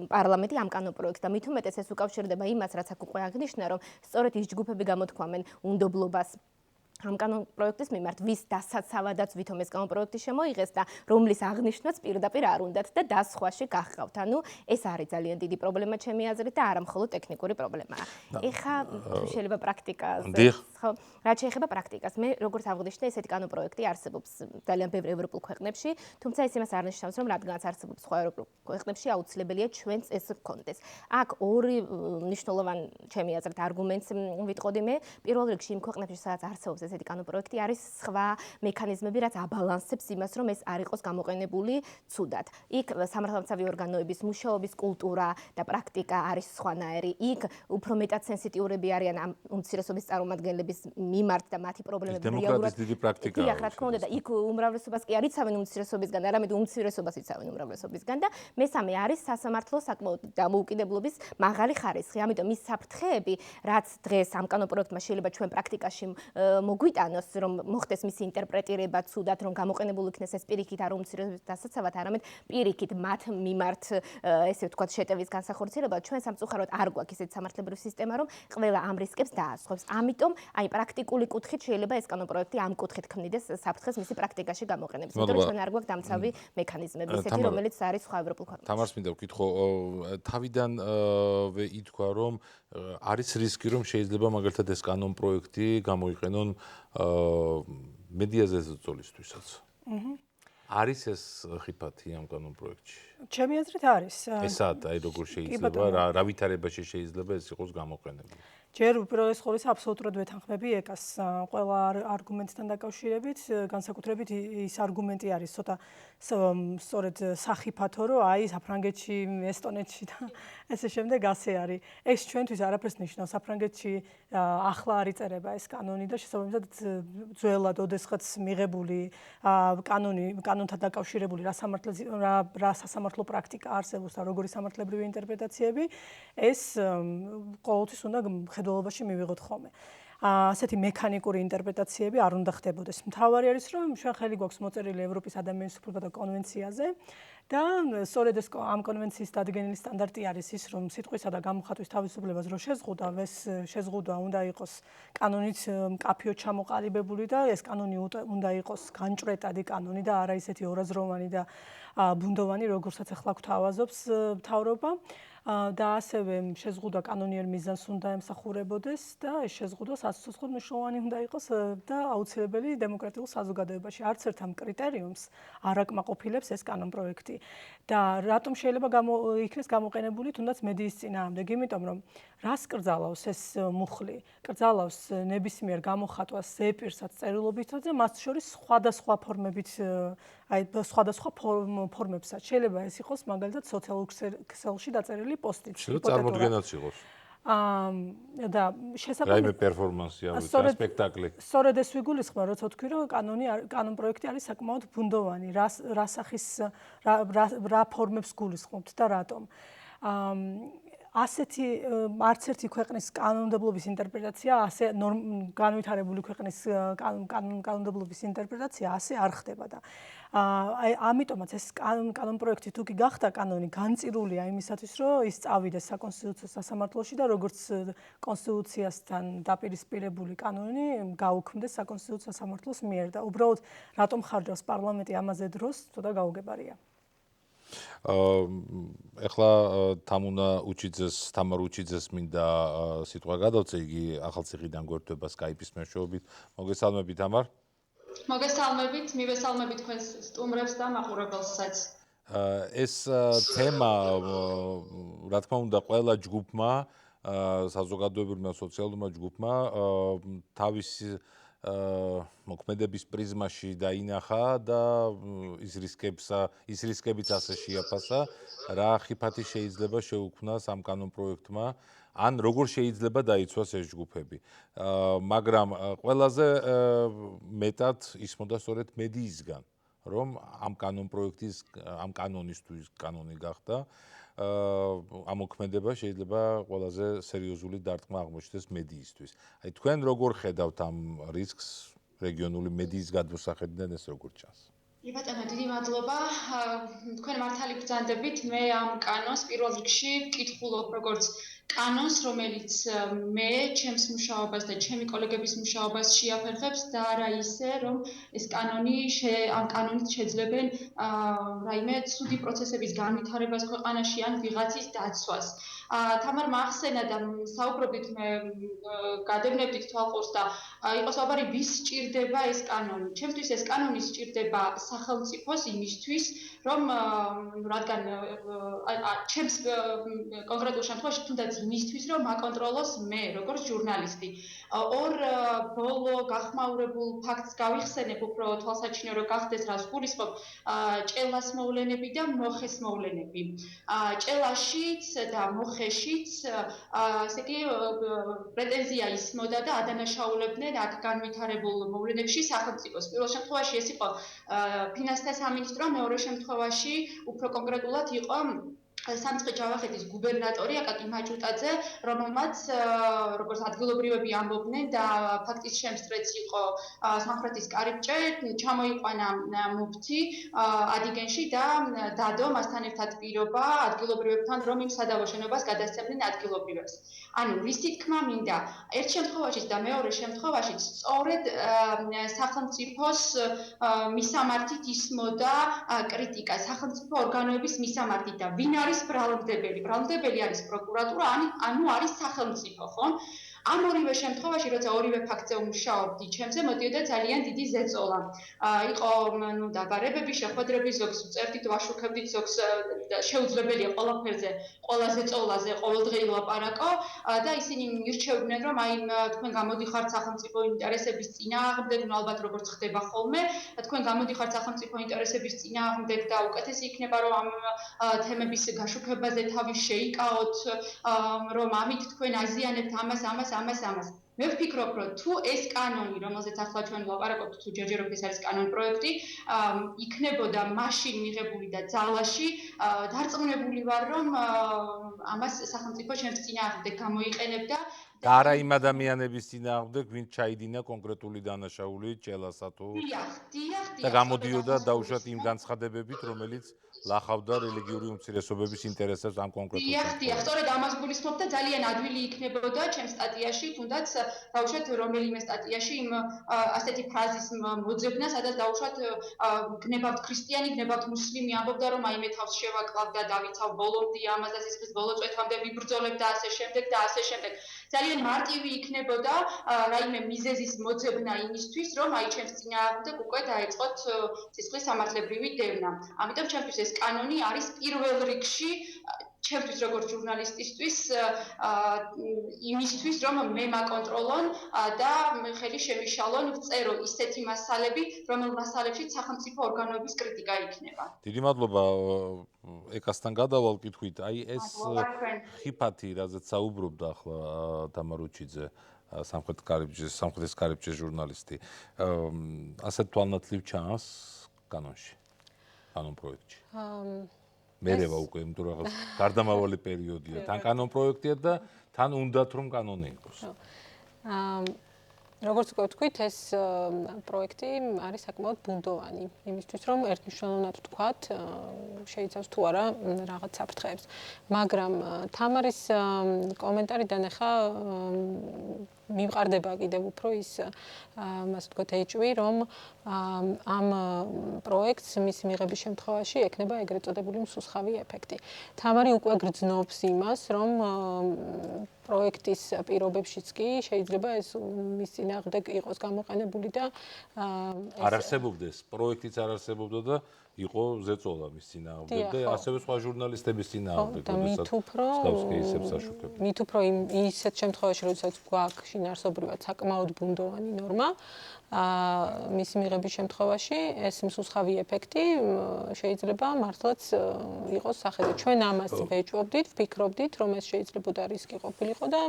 პარლამენტი ამ კანონ პროექტს და მით უმეტეს ეს უკავშირდება იმას, რაც აქ უკვე აღნიშნა, რომ სწორედ ის ჯგუფები გამოთქვამენ უნდობლობას ამ კანონპროექტის მიმართ, ვის დასაცავადაც ვითომ ეს კანონპროექტი შემოიღეს და რომლის აღნიშვნაც პირდაპირ არ უნდათ და დასხვაში გახყავთ. ანუ ეს არის ძალიან დიდი პრობლემა ჩემი აზრით და არა მხოლოდ ტექნიკური პრობლემაა. ეხა შეიძლება პრაქტიკაზე, ხო, რაც შეეხება პრაქტიკას, მე როგორც აღნიშნე, ესეთი კანონპროექტი არსებობს ძალიან ბევრ ევროპულ ქვეყნებში, თუმცა ეს იმას არ ნიშნავს, რომ რადგანაც არსებობს სხვა ევროპულ ქვეყნებში, აუცილებელია ჩვენც ეს გქონდეს. აქ ორი მნიშვნელოვანი ჩემი აზრით არგუმენტს ვიტყოდი მე. პირველ რიგში იმ ქვეყნებში, სადაც არსებობს ესეთი კანონპროექტი, არის სხვა მექანიზმები, რაც აბალანსებს იმას, რომ ეს არ იყოს გამოყენებული ცუდად. იქ სამართალდამცავი ორგანოების მუშაობის კულტურა და პრაქტიკა არის სხვანაირი. იქ უფრო მეტად სენსიტიურები არიან ამ უმცირესობის წარმომადგენლების მიმართ და მათი პრობლემები დემოკრატიის დიდი პრაქტიკაა. რა თქმა უნდა და იქ უმრავლესობას კი არ იცავენ უმცირესობისგან, არამედ უმცირესობას იცავენ უმრავლესობისგან და მესამე არის სასამართლო საკმაოდ დამოუკიდებლობის მაღალი ხარისხი. ამიტომ ის საფრთხეები, რაც დღეს ამ კანონპროექტმა შეიძლება ჩვენ პრაქტიკაში მოგვიტანოს, რომ მოხდეს მისი ინტერპრეტირება ცუდად, რომ გამოყენებული იქნეს ეს პირიქით არ უმცირესობის დასაცავად, არამედ პირიქით მათ მიმართ ესე ვთქვათ შეტევის განსახორციელებლად, ჩვენ სამწუხაროდ არ გვაქვს ესეთი სამართლებრივი სისტემა, რომ ყველა ამ რისკებს დაასხვებს. ამიტომ აი პრაქტიკული კუთხით შეიძლება ეს კანონპროექტი ამ კუთხით ქმნიდეს საფრთხეს მისი პრაქტიკაში გამოყენების. იმიტომ რომ ჩვენ არ გვაქვს დამცავი მექანიზმები, ესეთი რომელიც არის სხვა ევროპულ ქვეყნებში. თამარს მინდა ვკითხო, თავიდანვე ითქვა, რომ არის რისკი, რომ შეიძლება მაგალითად ეს კანონპროექტი გამოიყენონ მედიაზე ზრდოლისთვისაც. არის ეს ხიფათი ამ კანონპროექტში? ჩემი აზრით არის. ესაა, აი როგორ შეიძლება, რა ვითარებაში შეიძლება ეს იყოს გამოყენებული? ჯერ უპირველეს ყოვლისა აბსოლუტურად ვეთანხმები ეკას ყველა არგუმენტთან დაკავშირებით, განსაკუთრებით ის არგუმენტი არის ცოტა სწორედ სახიფათო, რომ აი საფრანგეთში, ესტონეთში და ესე შემდეგ ასე არის. ეს ჩვენთვის არაფერს ნიშნავს. საფრანგეთში ახლა არ იწერება ეს კანონი და შესაბამისად ძველად ოდესღაც მიღებული კანონთან დაკავშირებული რა სასამართლო პრაქტიკა არსებობს და როგორი სამართლებრივი ინტერპრეტაციები, ეს ყოველთვის უნდა ხედველობაში მივიღოთ ხოლმე. ასეთი მექანიკური ინტერპრეტაციები არ უნდა ხდებოდეს. მთავარი არის, რომ ჩვენ ხელი გვაქვს მოწერილი ევროპის ადამიანის უფლებათა კონვენციაზე და სწორედ ეს ამ კონვენციის დადგენილი სტანდარტი არის ის, რომ სიტყვისა და გამოხატვის თავისუფლებას რო შეზღუდავ, ეს შეზღუდვა უნდა იყოს კანონით მკაფიოდ ჩამოყალიბებული და ეს კანონი უნდა იყოს განჭვრეტადი კანონი და არა ისეთი ორაზროვანი და ბუნდოვანი, როგორცაც ახლა გვთავაზობს მთავრობა. და ასევე შეზღუდვა კანონიერ მიზანს უნდა ემსახურებოდეს და ეს შეზღუდვა სასიცოცხლო მნიშვნელოვანი უნდა იყოს და აუცილებელი დემოკრატიულ საზოგადოებაში. არც ერთ ამ კრიტერიუმს არ აკმაყოფილებს ეს კანონპროექტი. და რატომ შეიძლება იქნეს გამოყენებული თუნდაც მედიის წინააღმდეგ? იმიტომ რომ რას კრძალავს ეს მუხლი? კრძალავს ნებისმიერ გამოხატვას ზეპირსაც წერილობითაც და მათ შორის სხვადასხვა ფორმებით აი სხვადასხვა ფორმებსაც. შეიძლება ეს იყოს მაგალითად სოციალურ ქსელში დაწერილი პოსტით. შეიძლება წარმოდგენაც იყოს. და რაიმე პერფორმანსი არის, სპექტაკლი. სწორედ ეს ვიგულისხმობ, როცა ვთქვი, რომ კანონპროექტი არის საკმაოდ ბუნდოვანი, რა სახის რა ფორმებს გულისხმობთ და რატომ. ასეთი არც ერთი ქვეყნის კანონმდებლობის ინტერპრეტაცია, ასე განვითარებული ქვეყნის კანონმდებლობის ინტერპრეტაცია ასე არ ხდება და აი ამიტომაც ეს კანონპროექტი თუ კი გახდა კანონი, განწირულია იმისათვის, რომ ის წავიდეს საკონსტიტუციო სასამართლოში და როგორც კონსტიტუციასთან დაპირისპირებული კანონი გაუქმდეს საკონსტიტუციო სასამართლოს მიერ და უბრალოდ რატომ ხარჯავს პარლამენტი ამაზე დროს, ცოტა გაუგებარია. ეხლა თამარ უჩიძეს მინდა სიტყვა გადავწე, იგი ახალციხიდან გვერდება Skype-ის მეშვეობით. მოგესალმები თამარ. მოგესალმებით, მივესალმებით თქვენს სტუმრებს და მაყურებელსაც. ეს თემა, რა თქმა უნდა, ყველა ჯგუფმა, საზოგადოებრივმა სოციალურმა ჯგუფმა თავისი მოქმედების პრიზმაში დაინახა და ის რისკებიც ასე შეაფასა, რა ხიფათი შეიძლება შეუქმნას ამ კანონპროექტმა, ან როგორ შეიძლება დაიცვას ეს ჯგუფები. მაგრამ ყველაზე მეტად ისმოდა სწორედ მედიისგან, რომ ამ კანონისთვის კანონი გახდა. ამოქმედება შეიძლება ყველაზე სერიოზული დარტყმა აღმოჩნდეს მედიისთვის. აი თქვენ როგორ ხედავთ ამ რისკს რეგიონული მედიის გადმოსახედიდან ეს როგორ ჩანს? ბატონო, დიდი მადლობა. თქვენ მართალი ბრძანდებით. მე ამ კანონს პირველ რიგში ვკითხულობ როგორც კანონს, რომელიც მე ჩემს მუშაობას და ჩემი კოლეგების მუშაობას შეაფერხებს და არა ისე, რომ ეს კანონი ამ კანონით შეძლებენ რაიმე ცუდი პროცესების განვითარებას ქვეყანაში ან ვიღაცის დაცვას. თამარ მახსენა და საუბრობდით მე გადევნებდით თვალყურს და იყო საუბარი ვის სჭირდება ეს კანონი. ჩემთვის ეს კანონი სჭირდება სახელმწიფოს იმისთვის, რომ რადგან ჩემს კონკრეტულ შემთხვევაში თუნდაც იმისთვის, რომ აკონტროლოს მე, როგორც ჟურნალისტი. ორ ბოლო გახმაურებულ ფაქტს გავიხსენებ, უფრო თვალსაჩინო რომ გახდეს, რას გულისხმობ, ჭელას მოვლენები და მოხეს მოვლენები. ჭელაშიც და მოხეშიც, ესე იგი, პრეტენზია ისმოდა და ადანაშაულებდნენ აქ განვითარებულ მოვლენებში სახელმწიფოს. პირველ შემთხვევაში ეს იყო ფინანსთა სამინისტრო, მეორე შემთხვევაში უფრო კონკრეტულად იყო სამცხე ჯავახეთის გუბერნატორი აკაკი მაჭუტაძე, რომელმაც როგორც ადგილობრივები ამბობდნენ და ფაქტის შემსწრეც იყო სამხრეთის კარიბჭე, ჩამოიყვანა მუფთი ადიგენში და დადო მასთან ერთად პირობა ადგილობრივებთან, რომ იმ სადავო შენობას გადასცემდნენ ადგილობრივებს. ანუ რისი თქმა მინდა, ერთ შემთხვევაში და მეორე შემთხვევაში სწორედ სახელმწიფოს მისამართით ისმოდა კრიტიკა, სახელმწიფო ორგანოების მისამართით და ვინ არის ბრალმდებელი? ბრალმდებელი არის პროკურატურა, ანუ არის სახელმწიფო, ხო? ამ ორივე შემთხვევაში, როცა ორივე ფაქტზე ვმუშაობდი, ჩემზე მოდიოდა ძალიან დიდი ზეწოლა. იყო, დაბარებები, შეხვედრები, ზოგს ვწერდით, ვაშუქებდით, ზოგს შეუძლებელია ყველაფერზე, ყველა ზეწოლაზე ყოველდღე ილაპარაკო და ისინი მირჩევდნენ, რომ აი თქვენ გამოდიხართ სახელმწიფო ინტერესების წინააღმდეგ, ალბათ როგორც ხდება ხოლმე, თქვენ გამოდიხართ სახელმწიფო ინტერესების წინააღმდეგ და უკეთესი იქნება, რომ ამ თემების გაშუქებაზე თავი შეიკავოთ, რომ ამით თქვენ აზიანებთ ამას. მე ვფიქრობ, რომ თუ ეს კანონი, რომელზეც ახლა ჩვენ ვლაპარაკობთ, თუ ჯერჯერობით ეს არის კანონ პროექტი, იქნებოდა მაშინ მიღებული და ძალაში, დარწმუნებული ვარ, რომ ამას სახელმწიფო ჩემს წინააღმდეგ გამოიყენებდა. და არა იმ ადამიანების წინააღმდეგ, ვინც ჩაიდინა კონკრეტული დანაშაული ჭელასა თუ და გამოდიოდა დაუშვათ იმ განცხადებებით, რომელიც ლახავდა რელიგიური უმცირესობების ინტერესებს ამ კონკრეტულ შემთხვევაში. დიახ, სწორედ ამას გულისხმობ და ძალიან ადვილი იქნებოდა ჩემს სტატიაში, თუნდაც დაუშვათ რომელიმე სტატიაში იმ ასეთი ფრაზის მოძებნა, სადაც დაუშვათ გნებავთ ქრისტიანი, გნებავთ მუსლიმი, ამბობდა რომ აი მე თავს შევაკლავ და დავიცავ ბოლომდე ამას და სისხლის ბოლო წვეთამდე ვიბრძოლებ და ასე შემდეგ. ძალიან მარტივი იქნებოდა რაიმე მიზეზის მოძებნა იმისთვის, რომ აი ჩემს წინააღმდეგ უკვე დაეწყოთ სისხლის სამართლებრივი დევნა. ამიტომ ჩემთვის ეს კანონი არის პირველ რიგში ჩემთვის როგორც ჟურნალისტისთვის იმისთვის, რომ მე მაკონტროლონ და ხელი შემიშალონ, ვწერო ისეთი მასალები, რომელ მასალებშიც სახელმწიფო ორგანოების კრიტიკა იქნება. დიდი მადლობა ეკასთან გადავალ კითხვით. აი ეს ხიფათი, რაზეც საუბრობდა ახლა თამარ უჩიძე, სამხრეთის კარიბჭის ჟურნალისტი, ასეთ თვალნათლივ ჩანს კანონში, კანონ პროექტში. მერევა უკვე, იმიტომ რომ რაღაც გარდამავალი პერიოდია. თან კანონ პროექტია და თან უნდათ რომ კანონი იყოს. როგორც ვთქვით, ეს პროექტი არის საკმაოდ ბუნდოვანი, იმისთვის რომ ერთმნიშვნელოვნად ვთქვათ, შეიცავს თუ არა რაღაც საფრთხეებს. მაგრამ თამარის კომენტარიდან ახლა მიმყარდება კიდევ უფრო ის ასე ვთქვათ ეჭვი, რომ ამ პროექტს მის მიღების შემთხვევაში ექნება ეგრეთ წოდებული მსუსხავი ეფექტი. თამარი უკვე გრძნობს იმას, რომ პროექტის პირობებშიც კი შეიძლება ეს მის წინააღმდეგ იყოს გამოყენებული და არ არსებობდეს, პროექტიც არ არსებობდა და იყო ზეწოლა მის წინააღმდეგ და ასევე სხვა ჟურნალისტების წინააღმდეგ, როდესაც მსგავს кейსებს აშუქებდნენ. მით უფრო ისეთ შემთხვევაში, როდესაც გვაქვს შინაარსობრივად საკმაოდ ბუნდოვანი ნორმა, მის მიღების შემთხვევაში ეს მსუსხავი ეფექტი შეიძლება მართლაც იყოს სახედო. ჩვენ ამას ვეჭვობდით, ვფიქრობდით, რომ ეს შეიძლებოდა რისკი ყოფილიყო და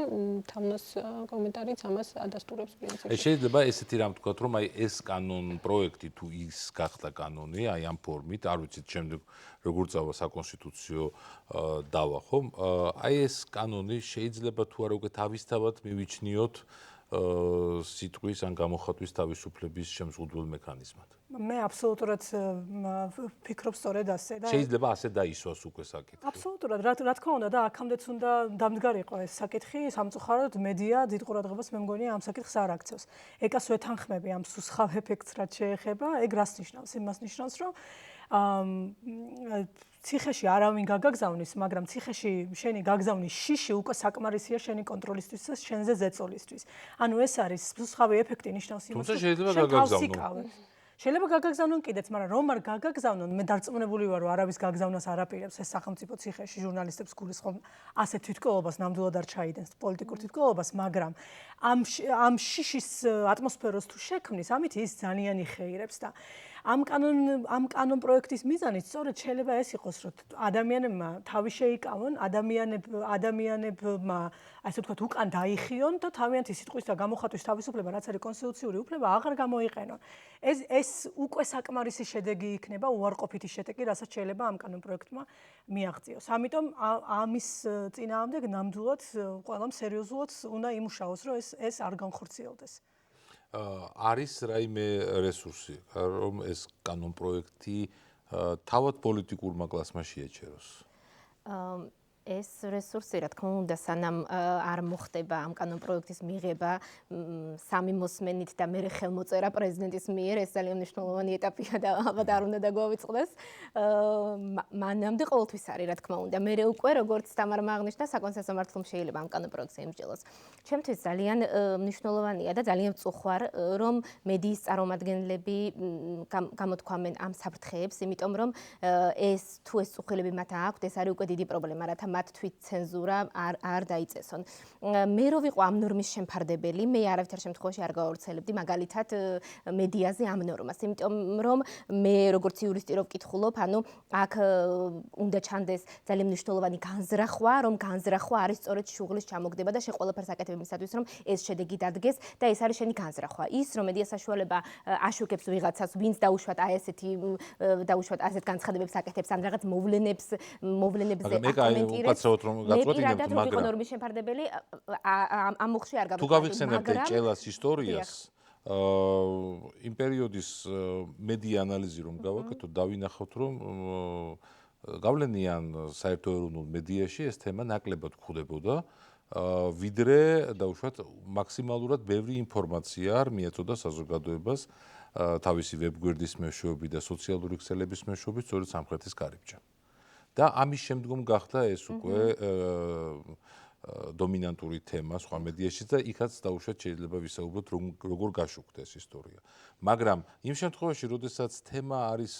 თამნას კომენტარიც ამას ადასტურებს პრინციპში. შეიძლება ესეთი რამ ვთქვათ, რომ აი ეს კანონ პროექტი თუ ის გახდა კანონი, აი ამ ფორმით, არ ვიცით შემდეგ როგორ წავა საკონსტიტუციო დავა, ხო? აი ეს კანონი შეიძლება თუ არა უკვე თავისთავად მივიჩნიოთ სიტყვის ან გამოხატვის თავისუფლების შემზღუდველ მექანიზმად. მე აბსოლუტურად ვფიქრობ სწორედ ასე და შეიძლება ასე დაისვას უკვე საკითხი. აბსოლუტურად, რა თქმა უნდა და აქამდეც უნდა დამდგარიყო ეს საკითხი, სამწუხაროდ მედია დიდ ყურადღებას მე მგონია ამ საკითხს არ აქცევს. ეკას ვეთანხმები ამ სუსხავ ეფექტს რაც შეეხება, ეგ რას ნიშნავს? იმას ნიშნავს, რომ ციხეში არავინ გაგაგზავნის, მაგრამ ციხეში შენი გაგზავნის შიში უკვე საკმარისია შენი კონტროლისთვის და შენზე ზეწოლისთვის. ანუ ეს არის სუსხავი ეფექტი ნიშნავს იმას, თუმცა შეიძლება გაგაგზავნონ. შეიძლება გაგაგზავნონ კიდეც, მაგრამ რომ არ გაგაგზავნონ, მე დარწმუნებული ვარ, რომ არავის გაგზავნას არ აპირებს ეს სახელმწიფო ციხეში ჟურნალისტებს გულისხმობ ასეთ თვითმკვლელობას ნამდვილად არ ჩაიდენს პოლიტიკურ თვითმკვლელობას, მაგრამ ამ შიშის ატმოსფეროს თუ შექმნის, ამით ის ძალიან იხეირებს და ამ კანონ პროექტის მიზანით სწორედ შეიძლება ეს იყოს, რომ ადამიანებმა თავი შეიკავონ, ადამიანებმა ასე ვთქვათ, უკან დაიხიონ და თავიანთი სიტყვის და გამოხატვის თავისუფლება, რაც არის კონსტიტუციური უფლება, აღარ გამოიყენონ. ეს უკვე საკმარისი შედეგი იქნება, უარყოფითი შედეგი, რასაც შეიძლება ამ კანონ პროექტმა მიაღწიოს. ამიტომ ამის წინააღმდეგ ნამდვილად ყველამ სერიოზულად უნდა იმუშაოს, რომ ეს არ განხორციელდეს. არის რაიმე რესურსი, რომ ეს კანონ პროექტი თავად პოლიტიკურმა კლასმა შეეჩეროს? ეს რესურსი, რა თქმა უნდა, სანამ არ მოხდება ამ კანონ პროექტის მიღება სამი მოსმენით და მერე ხელმოწერა პრეზიდენტის მიერ, ეს ძალიან მნიშვნელოვანი ეტაპია და ალბათ არ უნდა დაგვავიწყდეს. მანამდე ყოველთვის არის, რა თქმა უნდა. მერე უკვე, როგორც თამარმა აღნიშნა, საკონსტიტუციო სამართლომ შეიძლება ამ კანონ პროექტს ემსჯელოს. ჩემთვის ძალიან მნიშვნელოვანია და ძალიან ვწუხვარ, რომ მედიის წარმომადგენლები გამოთქვამენ ამ საფრთხეებს, იმიტომ რომ თუ ეს წუხილები მათ აქვთ, ეს არის უკვე დიდი პრობლემა, რათა მათ თვით ცენზურა არ დაიწესონ. მე რო ვიყო ამ ნორმის შემფარდებელი, მე არავითარ შემთხვევაში არ გავავრცელებდი მაგალითად მედიაზე ამ ნორმას, იმიტომ რომ მე როგორც იურისტი რო ვკითხულობ, ანუ აქ უნდა ჩანდეს ძალიან მნიშვნელოვანი განზრახვა, რომ განზრახვა არის სწორედ შუღლის ჩამოგდება და შე ყველაფერს აკეთებ იმისათვის, რომ ეს შედეგი დადგეს და ეს არის შენი განზრახვა. ის რომ მედია საშუალება აშუქებს ვიღაცას, ვინც დაუშვათ დაუშვათ ასეთ განცხადებებს აკეთებს, ან რაღაც მოვლენებზე აკომენტირებს. უკაცრავად რომ გაწყვეტინებთ, მაგრამ ნორმის შემფარდებელი ამ მოხში არ თუ გავიხსენებთ ჭელას ისტორიას, იმ პერიოდის მედია ანალიზი რომ გავაკეთოთ, დავინახავთ რომ გავლენიან საერთო ეროვნულ მედიაში ეს თემა ნაკლებად გვხვდებოდა, ვიდრე დაუშვათ მაქსიმალურად ბევრი ინფორმაცია არ მიეწოდა საზოგადოებას თავისი ვებგვერდის მეშვეობით და სოციალური ქსელების მეშვეობით სწორედ სამხრეთის კარიბჭე. და ამის შემდგომ გახდა ეს უკვე დომინანტური თემა სხვა მედიაში და იქაც დაუშვათ შეიძლება ვისაუბროთ როგორ გაშუქდა ეს ისტორია. მაგრამ იმ შემთხვევაში, როდესაც თემა არის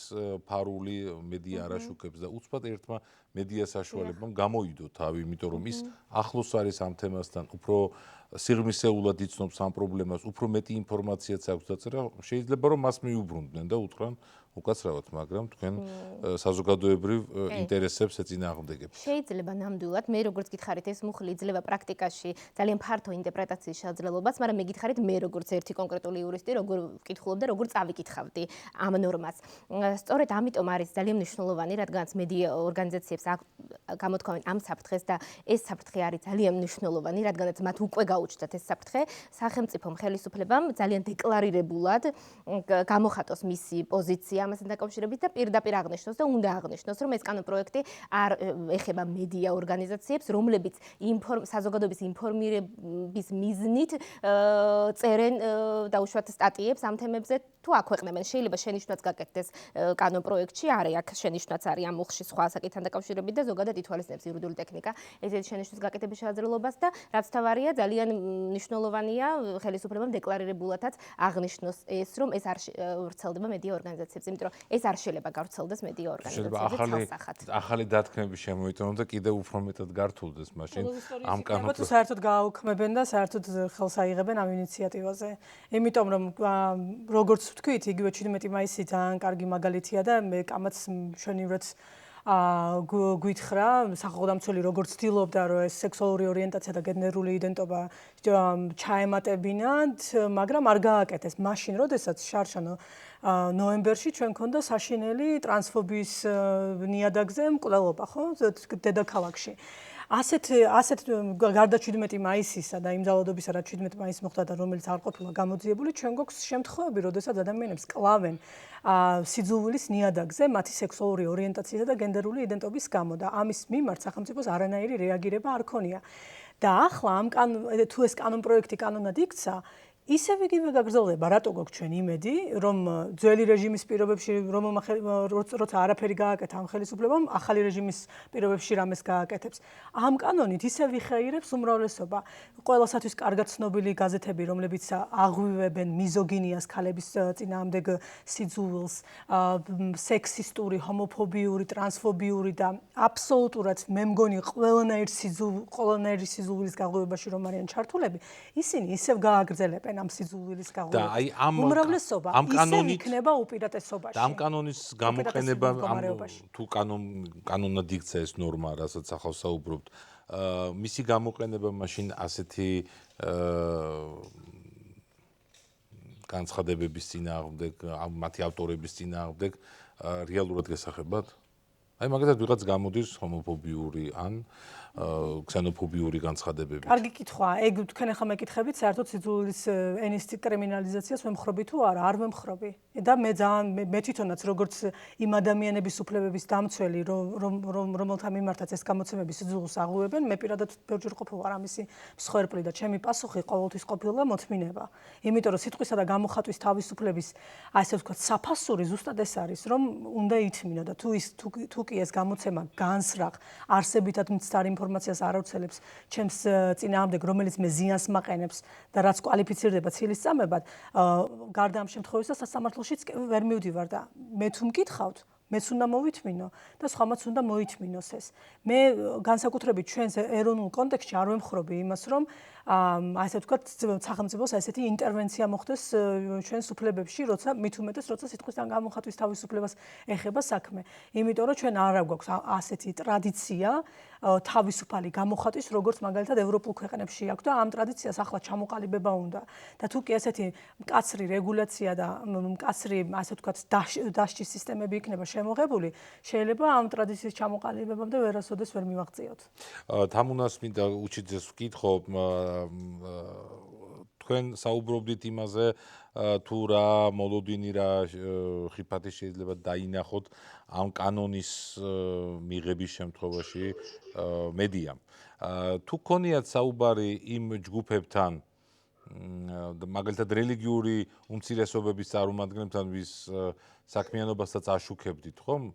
ფარული, მედია არ აშუქებს და უცბად ერთმა მედია საშუალებამ გამოიდო თავი, იმიტომ რომ ის ახლოს არის ამ თემასთან, უფრო სიღრმისეულად იცნობს ამ პრობლემას, უფრო მეტი ინფორმაციაც აქვს დაწერა, შეიძლება რომ მას მიუბრუნდნენ და უთხრან უკაცრავად, მაგრამ თქვენ საზოგადოებრივ ინტერესებს ეწინააღმდეგებთ. შეიძლება ნამდვილად, მე როგორც გითხარით, ეს მუხლი იძლევა პრაქტიკაში ძალიან ფართო ინტერპრეტაციის შესაძლებლობას, მაგრამ მე გითხარით, მე როგორც ერთი კონკრეტული იურისტი, როგორ ვკითხულობ და როგორ წავიკითხავდი ამ ნორმას. სწორედ ამიტომ არის ძალიან მნიშვნელოვანი, რადგანაც მედია ორგანიზაციებს გამოთქვამენ ამ საფრთხეს და ეს საფრთხე არის ძალიან მნიშვნელოვანი, რადგანაც მათ უკვე გაუჩნდათ ეს საფრთხე, სახელმწიფომ ხელისუფლებამ ძალიან დეკლარირებულად გამოხატოს მისი პოზიცია ამასთან დაკავშირებით და პირდაპირ აღნიშნოს და უნდა აღნიშნოს, რომ ეს კანონ პროექტი არ ეხება მედია ორგანიზაციებს, რომლებიც საზოგადოების ინფორმირების მიზნით წერენ დაუშვათ სტატიებს ამ თემებზე თუ აქვეყნებენ. შეიძლება შენიშვნაც გაკეთდეს კანონ პროექტში, არის აქ შენიშვნაც არის ამ უხში სხვა საკითხთან დაკავშირებით და ზოგადად ითვალისწინებს იურიდიული ტექნიკა ესეთი შენიშვნის გაკეთების შესაძლებლობას და რაც თავარია ძალიან მნიშვნელოვანია ხელისუფლებამ დეკლარირებულადაც აღნიშნოს ეს, რომ ეს არ ვრცელდება მედია ორგანიზაციებს, იმიტომ რომ ეს არ შეიძლება გავრცელდეს მედია ორგანიზაციებზე ცალსახად. ახალი დათქმები შემოიტანონ და კიდევ უფრო მეტად გართულდეს მაშინ ამ კანონ პროექტს. საერთოდ გააუქმებენ და საერთოდ ხელს აიღებენ ამ ინიციატივაზე. იმიტომ რომ როგორც ვთქვით, იგივე 17 მაისი ძალიან კარგი მაგალითია და მე კამაც მშვენივრად გვითხრა, სახელმწიფო როგორც ცდილობდა, რომ ეს სექსუალური ორიენტაცია და გენდერული იდენტობა ჩაემატებინათ, მაგრამ არ გააკეთეს. მაშინ, როდესაც შარშანო ნოემბერში ჩვენ გქონდა საშინელი ტრანსფობიის ნიადაგზე მკვლელობა, ხო, დედაქალაქში. ასეთ გარდა 17 მაისისა და იმ ძალადობისა, რაც 17 მაისს მოხდა და რომელიც არ ყოფილა გამოძიებული, ჩვენ გვაქვს შემთხვევები, როდესაც ადამიანებს კლავენ სიძულვილის ნიადაგზე მათი სექსუალური ორიენტაციისა და გენდერული იდენტობის გამო და ამის მიმართ სახელმწიფოს არანაირი რეაგირება არ ქონია. და ახლა თუ ეს კანონპროექტი კანონად იქცა, ისევ იგივე გაგრძელდება, რატო გვაქვს ჩვენ იმედი, რომ ძველი რეჟიმის პირობებში, როცა არაფერი გააკეთა ამ ხელისუფლებამ, ახალი რეჟიმის პირობებში რამეს გააკეთებს. ამ კანონით ისევ ვიხეირებს უმრავლესობა. ყველასათვის კარგად ცნობილი გაზეთები, რომლებიც აღვივებენ მიზოგინიას, ქალების წინააღმდეგ სიძულვილს, სექსისტური, ჰომოფობიური, ტრანსფობიური და აბსოლუტურად მე მგონი ყველანაირი სიძულვილის გაღვივებაში რომ არიან ჩართულები, ისინი ისევ გააგრძელებენ ამ სიძულვილის გაღვივებას. უმრავლესობა ისევ იქნება უპირატესობაში. და ამ კანონის გამოყენება თუ კანონად იქცა ეს ნორმა, რასაც ახლა საუბრობთ, მისი გამოყენება მაშინ ასეთი განცხადებების წინააღმდეგ, მათი ავტორების წინააღმდეგ რეალურად გესახებათ? აი მაგალითად ვიღაც გამოდის ჰომოფობიური ან ქსენოფობიური განცხადებები. კარგი კითხვა. ეგ თქვენ ახლა მეკითხებით, საერთოდ სიძულვილის ენის კრიმინალიზაციას ვემხრობი თუ არა? არ ვემხრობი. და მე თვითონაც როგორც იმ ადამიანების უფლებების დამცველი, რომელთა მიმართაც ეს გამოცემები სიძულვილს აღვივებენ, მე პირადად ბევრჯერ ყოფილვარ ამისი მსხვერპლი და ჩემი პასუხი ყოველთვის ყოფილა მოთმინება. იმიტომ რომ სიტყვისა და გამოხატვის თავისუფლების, ასე ვთქვათ, საფასური ზუსტად ეს არის, რომ უნდა ითმინო და თუ კი ეს გამოცემა განსრაღ არსებითად მცდარ ინფორმაციას არ აუცილებს ჩემს წინააღმდეგ, რომელიც მე ზიანს მაყენებს და რაც კვალიფიცირდება ცილისწამებად, გარდა ამ შემთხვევისა სასამართლოშიც ვერ მივდივარ და მე თუ მკითხავთ, მეც უნდა მოვითმინო და სხვამაც უნდა მოითმინოს ეს. მე განსაკუთრებით ჩვენს ეროვნულ კონტექსტში არ ვემხრობი იმას, რომ ასე ვთქვათ, სახელმწიფოს ესეთი ინტერვენცია მოხდეს ჩვენს უფლებებში, როცა მით უმეტეს, როცა სიტყვის და გამოხატვის თავისუფლებას ეხება საქმე. იმიტომ რომ ჩვენ არ გვაქვს ასეთი ტრადიცია თავისუფალი გამოხატვის, როგორც მაგალითად ევროპულ ქვეყნებში აქვს და ამ ტრადიციას ახლა ჩამოყალიბება უნდა. და თუ კი ესეთი მკაცრი რეგულაცია და მკაცრი, ასე ვთქვათ, დასჯის სისტემები იქნება შემოღებული, შეიძლება ამ ტრადიციის ჩამოყალიბებამდე ვერასოდეს ვერ მივაღწიოთ. თამუნას მინდა უჩიძეს ვკითხო, თქვენ საუბრობდით იმაზე, თუ რა მოლოდინი, რა ხიფათი შეიძლება დაინახოთ ამ კანონის მიღების შემთხვევაში მედიამ. თუ გქონიათ საუბარი იმ ჯგუფებთან, მაგალითად რელიგიური უმცირესობების წარმომადგენლებთან, ვის საქმიანობასაც აშუქებდით, ხომ?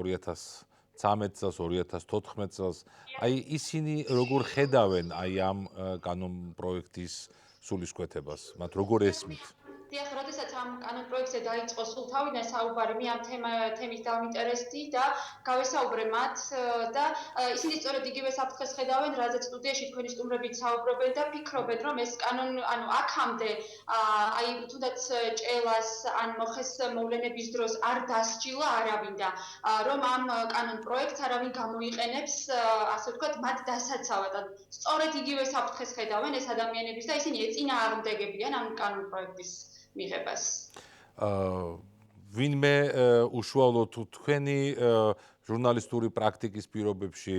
2013 წელს, 2014 წელს, აი ისინი როგორ ხედავენ აი ამ კანონპროექტის სულისკვეთებას, მათ როგორ ესმით? დიახ, როდესაც ამ კანონპროექტზე დაიწყო სულ თავიდან საუბარი, მე ამ თემის დავინტერესდი და გავესაუბრე მათ და ისინი სწორედ იგივე საფრთხეს ხედავენ, რაზეც სტუდიაში თქვენი სტუმრებით საუბრობენ და ფიქრობენ, რომ ეს კანონი, ანუ აქამდე აი თუნდაც ჭელას ან მოხეს მოვლენების დროს არ დასჯილა არავინ და რომ ამ კანონპროექტს არავინ გამოიყენებს, ასე ვთქვათ, მათ დასაცავად. სწორედ იგივე საფრთხეს ხედავენ ეს ადამიანებიც და ისინი ეწინააღმდეგებიან ამ კანონპროექტის მიღებას. ვინმე უშუალოდ თქვენი ჟურნალისტური პრაქტიკის პირობებში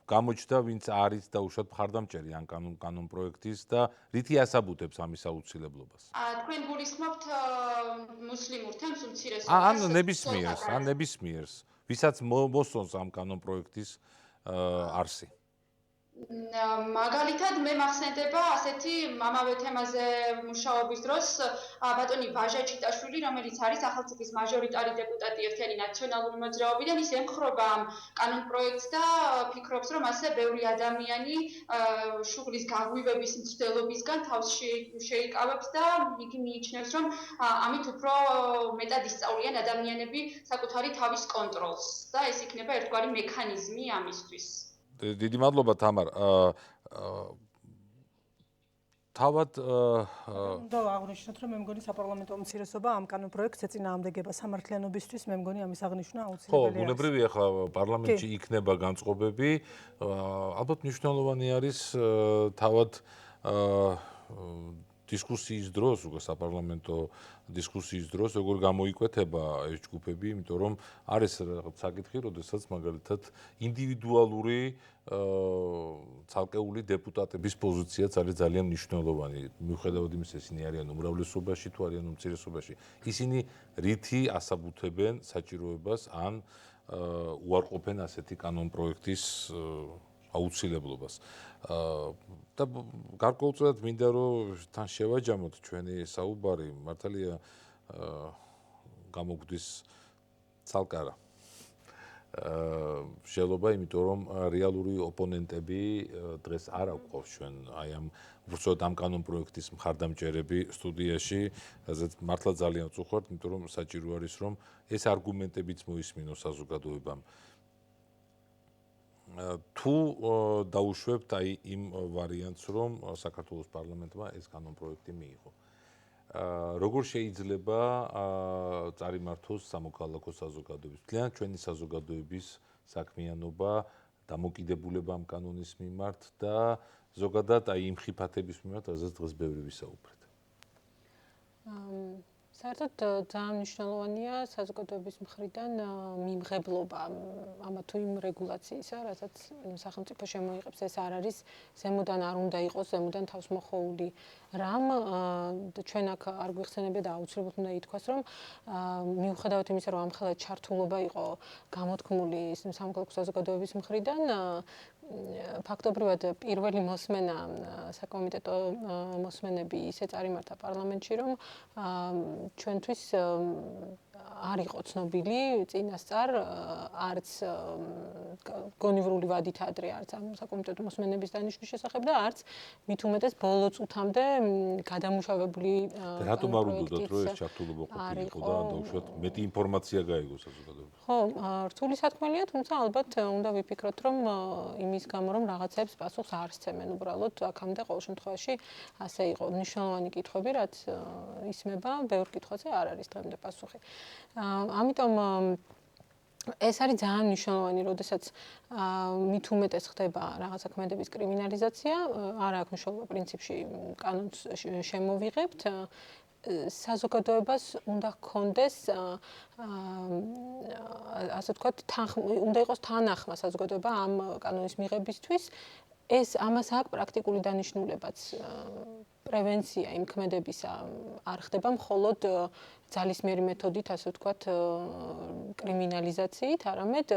გამოჩნდა, ვინც არის და უშუალოდ მხარდამჭერი ამ კანონპროექტის და რითი ასაბუთებს ამის აუცილებლობას? თქვენ გულისხმობთ მუსლიმურ თემს უმცირესობას? ან ნებისმიერს, ვისაც მოსწონს ამ კანონპროექტის არსი. მაგალითად მე მახსენდება ასეთი ამავე თემაზე მუშაობის დროს ბატონი ვაჟა ჩიტაშვილი, რომელიც არის სახელმწიფოს მაჟორიტარი დეპუტატი ერთიანი ნაციონალური მოძრაობიდან, ის ემხრობა ამ კანონპროექტს და ფიქრობს, რომ ასე ბევრი ადამიანი შუღლის გაღვივების მცდელობისგან თავს შეიკავებს და იგი მიიჩნევს, რომ ამით უფრო მეტად ისწავლიან ადამიანები საკუთარი თავის კონტროლს და ეს იქნება ერთგვარი მექანიზმი ამისთვის. დიდი მადლობა თამარ. თავად და აღნიშნოთ, რომ მე მგონი საპარლამენტო უმცირესობა ამ კანონპროექტს ეწინააღმდეგება სამართლიანობისთვის, მე მგონი ამის აღნიშვნა აუცილებელია. ხო, ბუნებრივია ახლა პარლამენტში იქნება განწყობები. ალბათ მნიშვნელოვანი არის თავად დისკუსიის დროს, უკვე საპარლამენტო დისკუსიის დროს, როგორ გამოიკვეთება ეს ჯგუფები, იმიტომ რომ არის რაღაც საკითხი, როდესაც მაგალითად ინდივიდუალური ცალკეული დეპუტატების პოზიციაც არის ძალიან მნიშვნელოვანი. მიუხედავად იმისა, ისინი არიან უმრავლესობაში თუ არიან უმცირესობაში, ისინი რითი ასაბუთებენ საჭიროებას ან უარყოფენ ასეთი კანონპროექტის აუცილებლობას. და გარკვეულწილად მინდა რომ თან შევაჯამოთ ჩვენი საუბარი, მართალია გამოგვდის ცალკარა შეიძლება, იმიტომ რომ რეალური ოპონენტები დღეს არ აგვყავს ჩვენ აი ამ უბრალოდ ამ კანონპროექტის მხარდამჭერები სტუდიაში, რაზეც მართლა ძალიან წუხართ, იმიტომ რომ საჭირო არის რომ ეს არგუმენტებიც მოისმინოს საზოგადოებამ. თუ დაუშვებთ აი იმ ვარიანტს, რომ საქართველოს პარლამენტმა ეს კანონპროექტი მიიღო. როგორ შეიძლება წარიმართოს სამოქალაქო საზოგადოების, მთლიან ჩვენი საზოგადოების საქმიანობა, დამოკიდებულება ამ კანონის მიმართ და ზოგადად აი იმ ხიფათების მიმართ, რაზეც დღეს ბევრი ვისაუბრეთ. საერთოდ ძალიან მნიშვნელოვანია საზოგადოების მხრიდან მიმღებლობა ამა თუ იმ რეგულაციისა, რასაც სახელმწიფო შემოიღებს. ეს არ არის ზემოდან არ უნდა იყოს, ზემოდან თავს მოხოვული რამ. ჩვენ აქ არ გვიხსენებია და აუცილებლად უნდა ითქვას, რომ მიუხედავად იმისა, რომ ამხელა ჩართულობა იყო გამოთქმული სამოქალაქო საზოგადოების მხრიდან, ფაქტობრივად პირველი მოსმენა საკომიტეტო მოსმენები ისე წარიმართა პარლამენტში, რომ ჩვენთვის არ იყო ცნობილი წინასწარ არც გონივრული ვადით ადრე არც ამ საკომიტეტო მოსმენების დანიშვნის შესახებ და არც მით უმეტეს ბოლო წუთამდე გადამუშავებული რატომ არ უნდათ რომ ეს ჩართულობა ყოფილიყო და დაუშვათ მეტი ინფორმაცია გაიგო საზოგადოებას? ხო, რთული სათქმელია, თუმცა ალბათ უნდა ვიფიქროთ, რომ იმის გამო რომ რაღაცებს პასუხს არ სცემენ უბრალოდ აქამდე ყოველ შემთხვევაში ასე იყო. მნიშვნელოვანი კითხვები, რაც ისმება, ბევრ კითხვაზე არ არის დღემდე პასუხი. ამიტომ ეს არის ძალიან მნიშვნელოვანი, როდესაც მით უმეტეს ხდება რაღაცა ქმედების კრიმინალიზაცია, არ აქვს მნიშვნელობა პრინციპში კანონს შემოვიღებთ. საზოგადოებას უნდა ჰქონდეს ასე ვთქვათ, უნდა იყოს თანახმა საზოგადოება ამ კანონის მიღებისთვის. ეს ამას აქვს პრაქტიკული დანიშნულებაც. პრევენცია იმ ქმედებისა არ ხდება მხოლოდ ძალისმიერი მეთოდით, ასე ვთქვათ, კრიმინალიზაციით, არამედ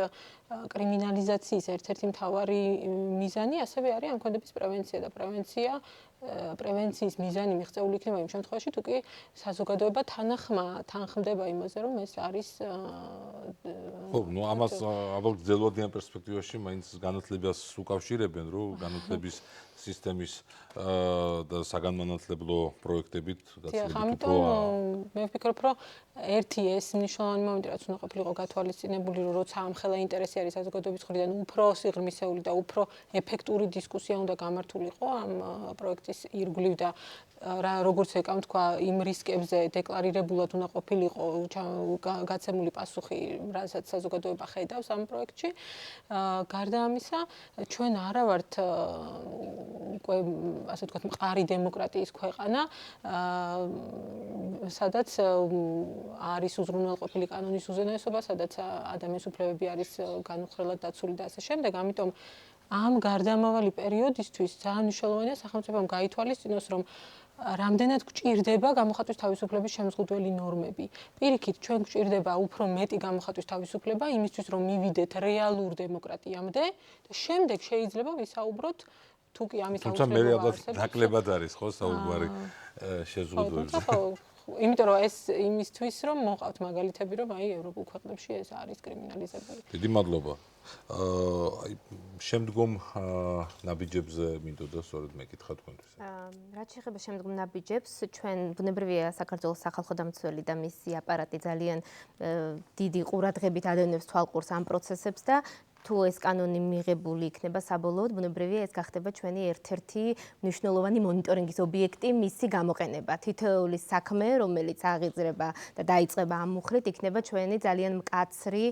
კრიმინალიზაციის ერთ-ერთი მთავარი მიზანი ასევე არის ამ ქმედების პრევენცია და პრევენციის მიზანი მიღწეული იქნება იმ შემთხვევაში, თუ კი საზოგადოება თანხმდება იმაზე, რომ ეს არის ხო, ნუ ამას ალბათ ძელვადიან პერსპექტივაში მაინც განათლებას უკავშირებენ, რომ განათლების სისტემის და საგანმანათლებლო პროექტებით გაცილებით უფრო მე ვფიქრობ, რომ ერთი ეს მნიშვნელოვანი მომენტი, რაც უნდა ყოფილიყო გათვალისწინებული, რომ როცა ამხელა ინტერესი არის საზოგადოების მხრიდან უფრო სიღრმისეული და უფრო ეფექტური დისკუსია უნდა გამართულიყო ამ პროექტის ირგვლივ და როგორც ეკამ თქვა, იმ რისკებზე დეკლარირებულად უნდა ყოფილიყო გაცემული პასუხი, რასაც საზოგადოება ხედავს ამ პროექტში. გარდა ამისა, ჩვენ არა ვართ უკვე ასე ვთქვათ, მყარი დემოკრატიის ქვეყანა, სადაც არის უზრუნველყოფილი კანონის უზენაესობა, სადაც ადამიანის უფლებები არის განუხრელად დაცული და ასე შემდეგ. ამიტომ ამ გარდამავალი პერიოდისთვის ძალიან მნიშვნელოვანია სახელმწიფომ გაითვალისწინოს, რომ რამდენად გვჭირდება გამოხატვის თავისუფლების შემზღუდველი ნორმები. პირიქით, ჩვენ გვჭირდება უფრო მეტი გამოხატვის თავისუფლება იმისთვის, რომ მივიდეთ რეალურ დემოკრატიამდე და შემდეგ შეიძლება ვისაუბროთ თუ კი ამის თუმცა მე ალბათ ნაკლებად არის ხო საუბარი შეზღუდვებზე. იმიტომ რომ ეს იმისთვის რომ მოყავთ მაგალითები, რომ აი ევროპულ ქვეყნებში ეს არის კრიმინალიზებული. დიდი მადლობა. აი შემდგომ ნაბიჯებზე მინდოდა სწორედ მეკითხა თქვენთვის. რაც შეეხება შემდგომ ნაბიჯებს, ჩვენ ბუნებრივია საქართველოს სახალხო დამცველი და მისი აპარატი ძალიან დიდი ყურადღებით ადევნებს თვალყურს ამ პროცესებს და თუ ეს კანონი მიღებული იქნება საბოლოოდ, ბუნებრივია ეს გახდება ჩვენი ერთ-ერთი მნიშვნელოვანი მონიტორინგის ობიექტი, მისი გამოყენება. თითოეული საქმე, რომელიც აღიძრება და დაიწყება ამ მუხლით, იქნება ჩვენი ძალიან მკაცრი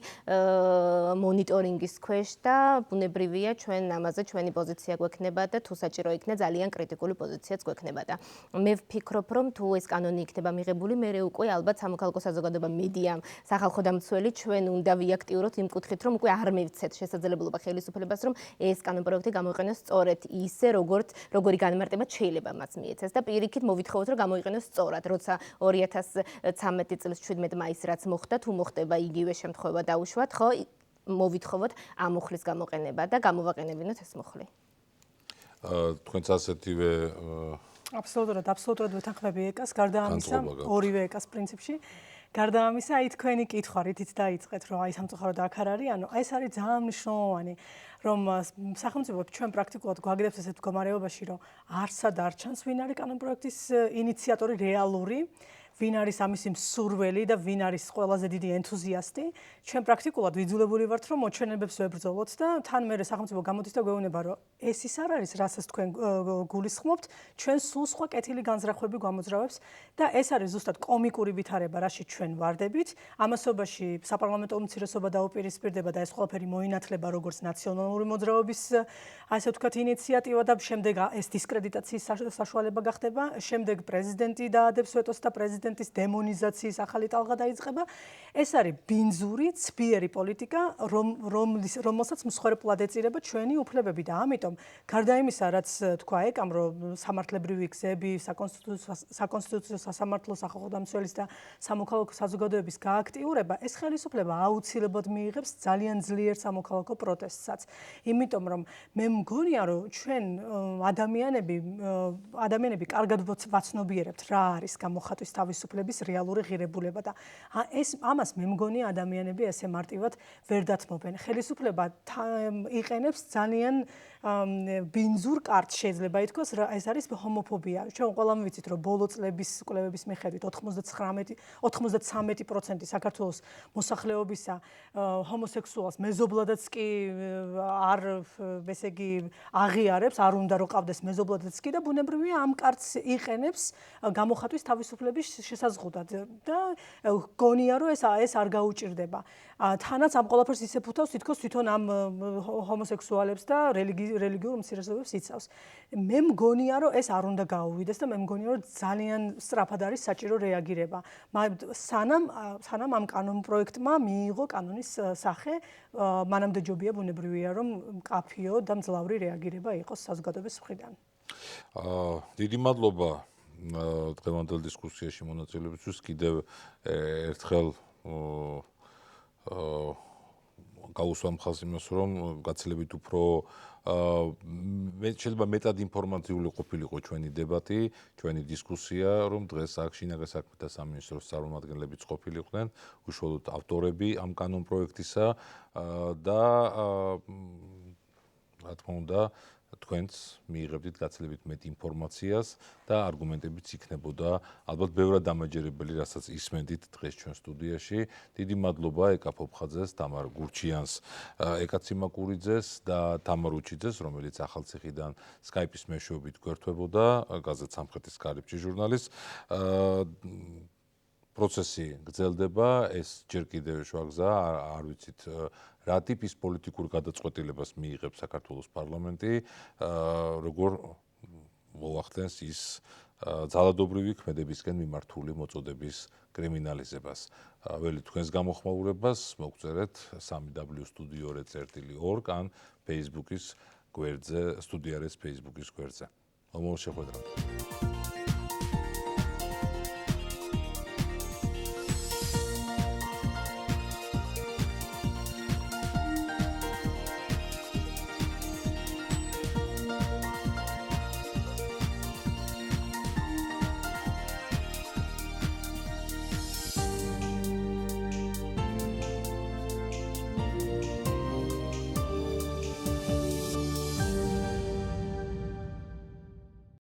მონიტორინგის ქვეშ და ბუნებრივია ჩვენ ამაზე ჩვენი პოზიცია გვექნება და თუ საჭირო იქნა ძალიან კრიტიკული პოზიციაც გვექნება და მე ვფიქრობ, რომ თუ ეს კანონი იქნება მიღებული, მე უკვე ალბათ სამოქალაქო საზოგადოება, მედია, სახალხო დამცველი ჩვენ უნდა ვიაქტიუროთ იმ კუთხით, რომ უკვე არ მივცეთ შესაძლებლობა ხელისუფლებას, რომ ეს კანონპროექტი გამოიყენოს სწორედ ისე, როგორი განმარტება შეიძლება მას მიეცეს და პირიქით მოვითხოვოთ, რომ გამოიყენოს სწორად, როცა 2013 წლის 17 მაისს რაც მოხდა, თუ მოხდება იგივე შემთხვევა დაუშვათ, ხო, მოვითხოვოთ ამ მუხლის გამოყენება და გამოვაყენებინოთ ეს მუხლი. თქვენც ასეთივე აბსოლუტურად ვეთანხმები ეკას, გარდა ამისა, ორივე ეკას პრინციპში. გარდა ამისა, აი თქვენი კითხვა რითიც დაიწყეთ, რომ აი სამწუხაროდ აქ არ არის, ანუ ეს არის ძალიან მნიშვნელოვანი, რომ სახელმწიფო ჩვენ პრაქტიკულად გვაგდებს ესეთ მდგომარეობაში, რომ არსად არ ჩანს ვინ არის კანონპროექტის ინიციატორი რეალური, ვინ არის ამისი მსურველი და ვინ არის ყველაზე დიდი ენთუზიასტი. ჩვენ პრაქტიკულად ვიძულებული ვართ, რომ მოჩვენებებს ვებრძოლოთ და თან მერე სახელმწიფო გამოდის და გვეუბნება, რომ ეს ის არ არის, რასაც თქვენ გულისხმობთ, ჩვენ სულ სხვა კეთილი განზრახვები გვამოძრავებს და ეს არის ზუსტად კომიკური ვითარება, რაშიც ჩვენ ვარდებით. ამასობაში საპარლამენტო უმცირესობა დაუპირისპირდება და ეს ყველაფერი მოინათლება როგორც ნაციონალური მოძრაობის, ასე ვთქვათ, ინიციატივა და შემდეგ ეს დისკრედიტაციის საშუალება გახდება, შემდეგ პრეზიდენტი დაადებს ვეტოს და პრეზიდენტის დემონიზაციის ახალი ტალღა დაიწყება. ეს არის ბინძური, ცბიერი პოლიტიკა, რომელსაც მსხვერპლად ეწირება ჩვენი უფლებები და ამიტომ გარდა იმისა, რაც თქვა ეკამ, რომ სამართლებრივი გზები, საკონსტიტუციო სასამართლო, სახალხო დამცველის და სამოქალაქო საზოგადოების გააქტიურება, ეს ხელისუფლება აუცილებლად მიიღებს ძალიან ძლიერ სამოქალაქო პროტესტსაც. იმიტომ რომ მე მგონია, რომ ჩვენ ადამიანები კარგად ვაცნობიერებთ რა არის გამოხატვის თავისუფლების რეალური ღირებულება და ამას მე მგონია ადამიანები ესე მარტივად ვერ დათმობენ. ხელისუფლება იყენებს ძალიან ბინძურ კარტს შეიძლება ითქვას, ეს არის ჰომოფობია. ჩვენ ყველამ ვიცით, რომ ბოლო წლების კვლევების მიხედვით 93% საქართველოს მოსახლეობისა ჰომოსექსუალს მეზობლადაც კი არ, ესე იგი, აღიარებს, არ უნდა რომ ყავდეს მეზობლადაც კი და ბუნებრივია ამ კარტს იყენებს გამოხატვის თავისუფლების შესაზღუდად და გონია რომ ეს არ გაუჭირდება. თანაც ამ ყველაფერს ისე ფუთავს თითქოს თვითონ ამ ჰომოსექსუალებს და რელიგიურ უმცირესობებს იცავს. მე მგონია რომ ეს არ უნდა გაუვიდეს და მე მგონია რომ ძალიან სწრაფად არის საჭირო რეაგირება. სანამ ამ კანონპროექტმა მიიღო კანონის სახე, მანამდე ჯობია ბუნებრივია რომ მკაფიო და მძლავრი რეაგირება იყოს საზოგადოების მხრიდან. დიდი მადლობა დღევანდელ დისკუსიაში მონაწილეობისთვის. კიდევ ერთხელ გაუსვამ ხაზს იმას, რომ გაცილებით უფრო შეიძლება მეტად ინფორმატიული ყოფილიყო ჩვენი დებატი, ჩვენი დისკუსია, რომ დღეს აქ შინაგან საქმეთა სამინისტროს წარმომადგენლებიც ყოფილიყვნენ, უშუალოდ ავტორები ამ კანონპროექტისა და რა თქმა უნდა თქვენც მიიღებდით გაცილებით მეტ ინფორმაციას და არგუმენტებიც იქნებოდა ალბათ ბევრად დამაჯერებელი, რასაც ისმენდით დღეს ჩვენ სტუდიაში. დიდი მადლობა ეკა ფოფხაძეს, თამარ გურჩიანს, ეკა ციმაკურიძეს და თამარ უჩიძეს, რომელიც ახალციხიდან Skype-ის მეშვეობით გვერდებოდა, გაზეთ სამხრეთის კარიბჭე ჟურნალის. პროცესი გრძელდება, ეს ჯერ კიდევ შუაგზა, არ ვიცით რა ტიპის პოლიტიკურ გადაწყვეტილებას მიიღებს საქართველოს პარლამენტი, როგორ მოახდენს ის ძალადობრივი ქმედებისკენ მიმართული მოწოდების კრიმინალიზებას. ველი თქვენს გამოხმაურებას მოგწერეთ 3w.studio.org ან Facebook-ის გვერდზე, სტუდიარეს Facebook-ის გვერდზე. მომავალ შეხვედრამდე.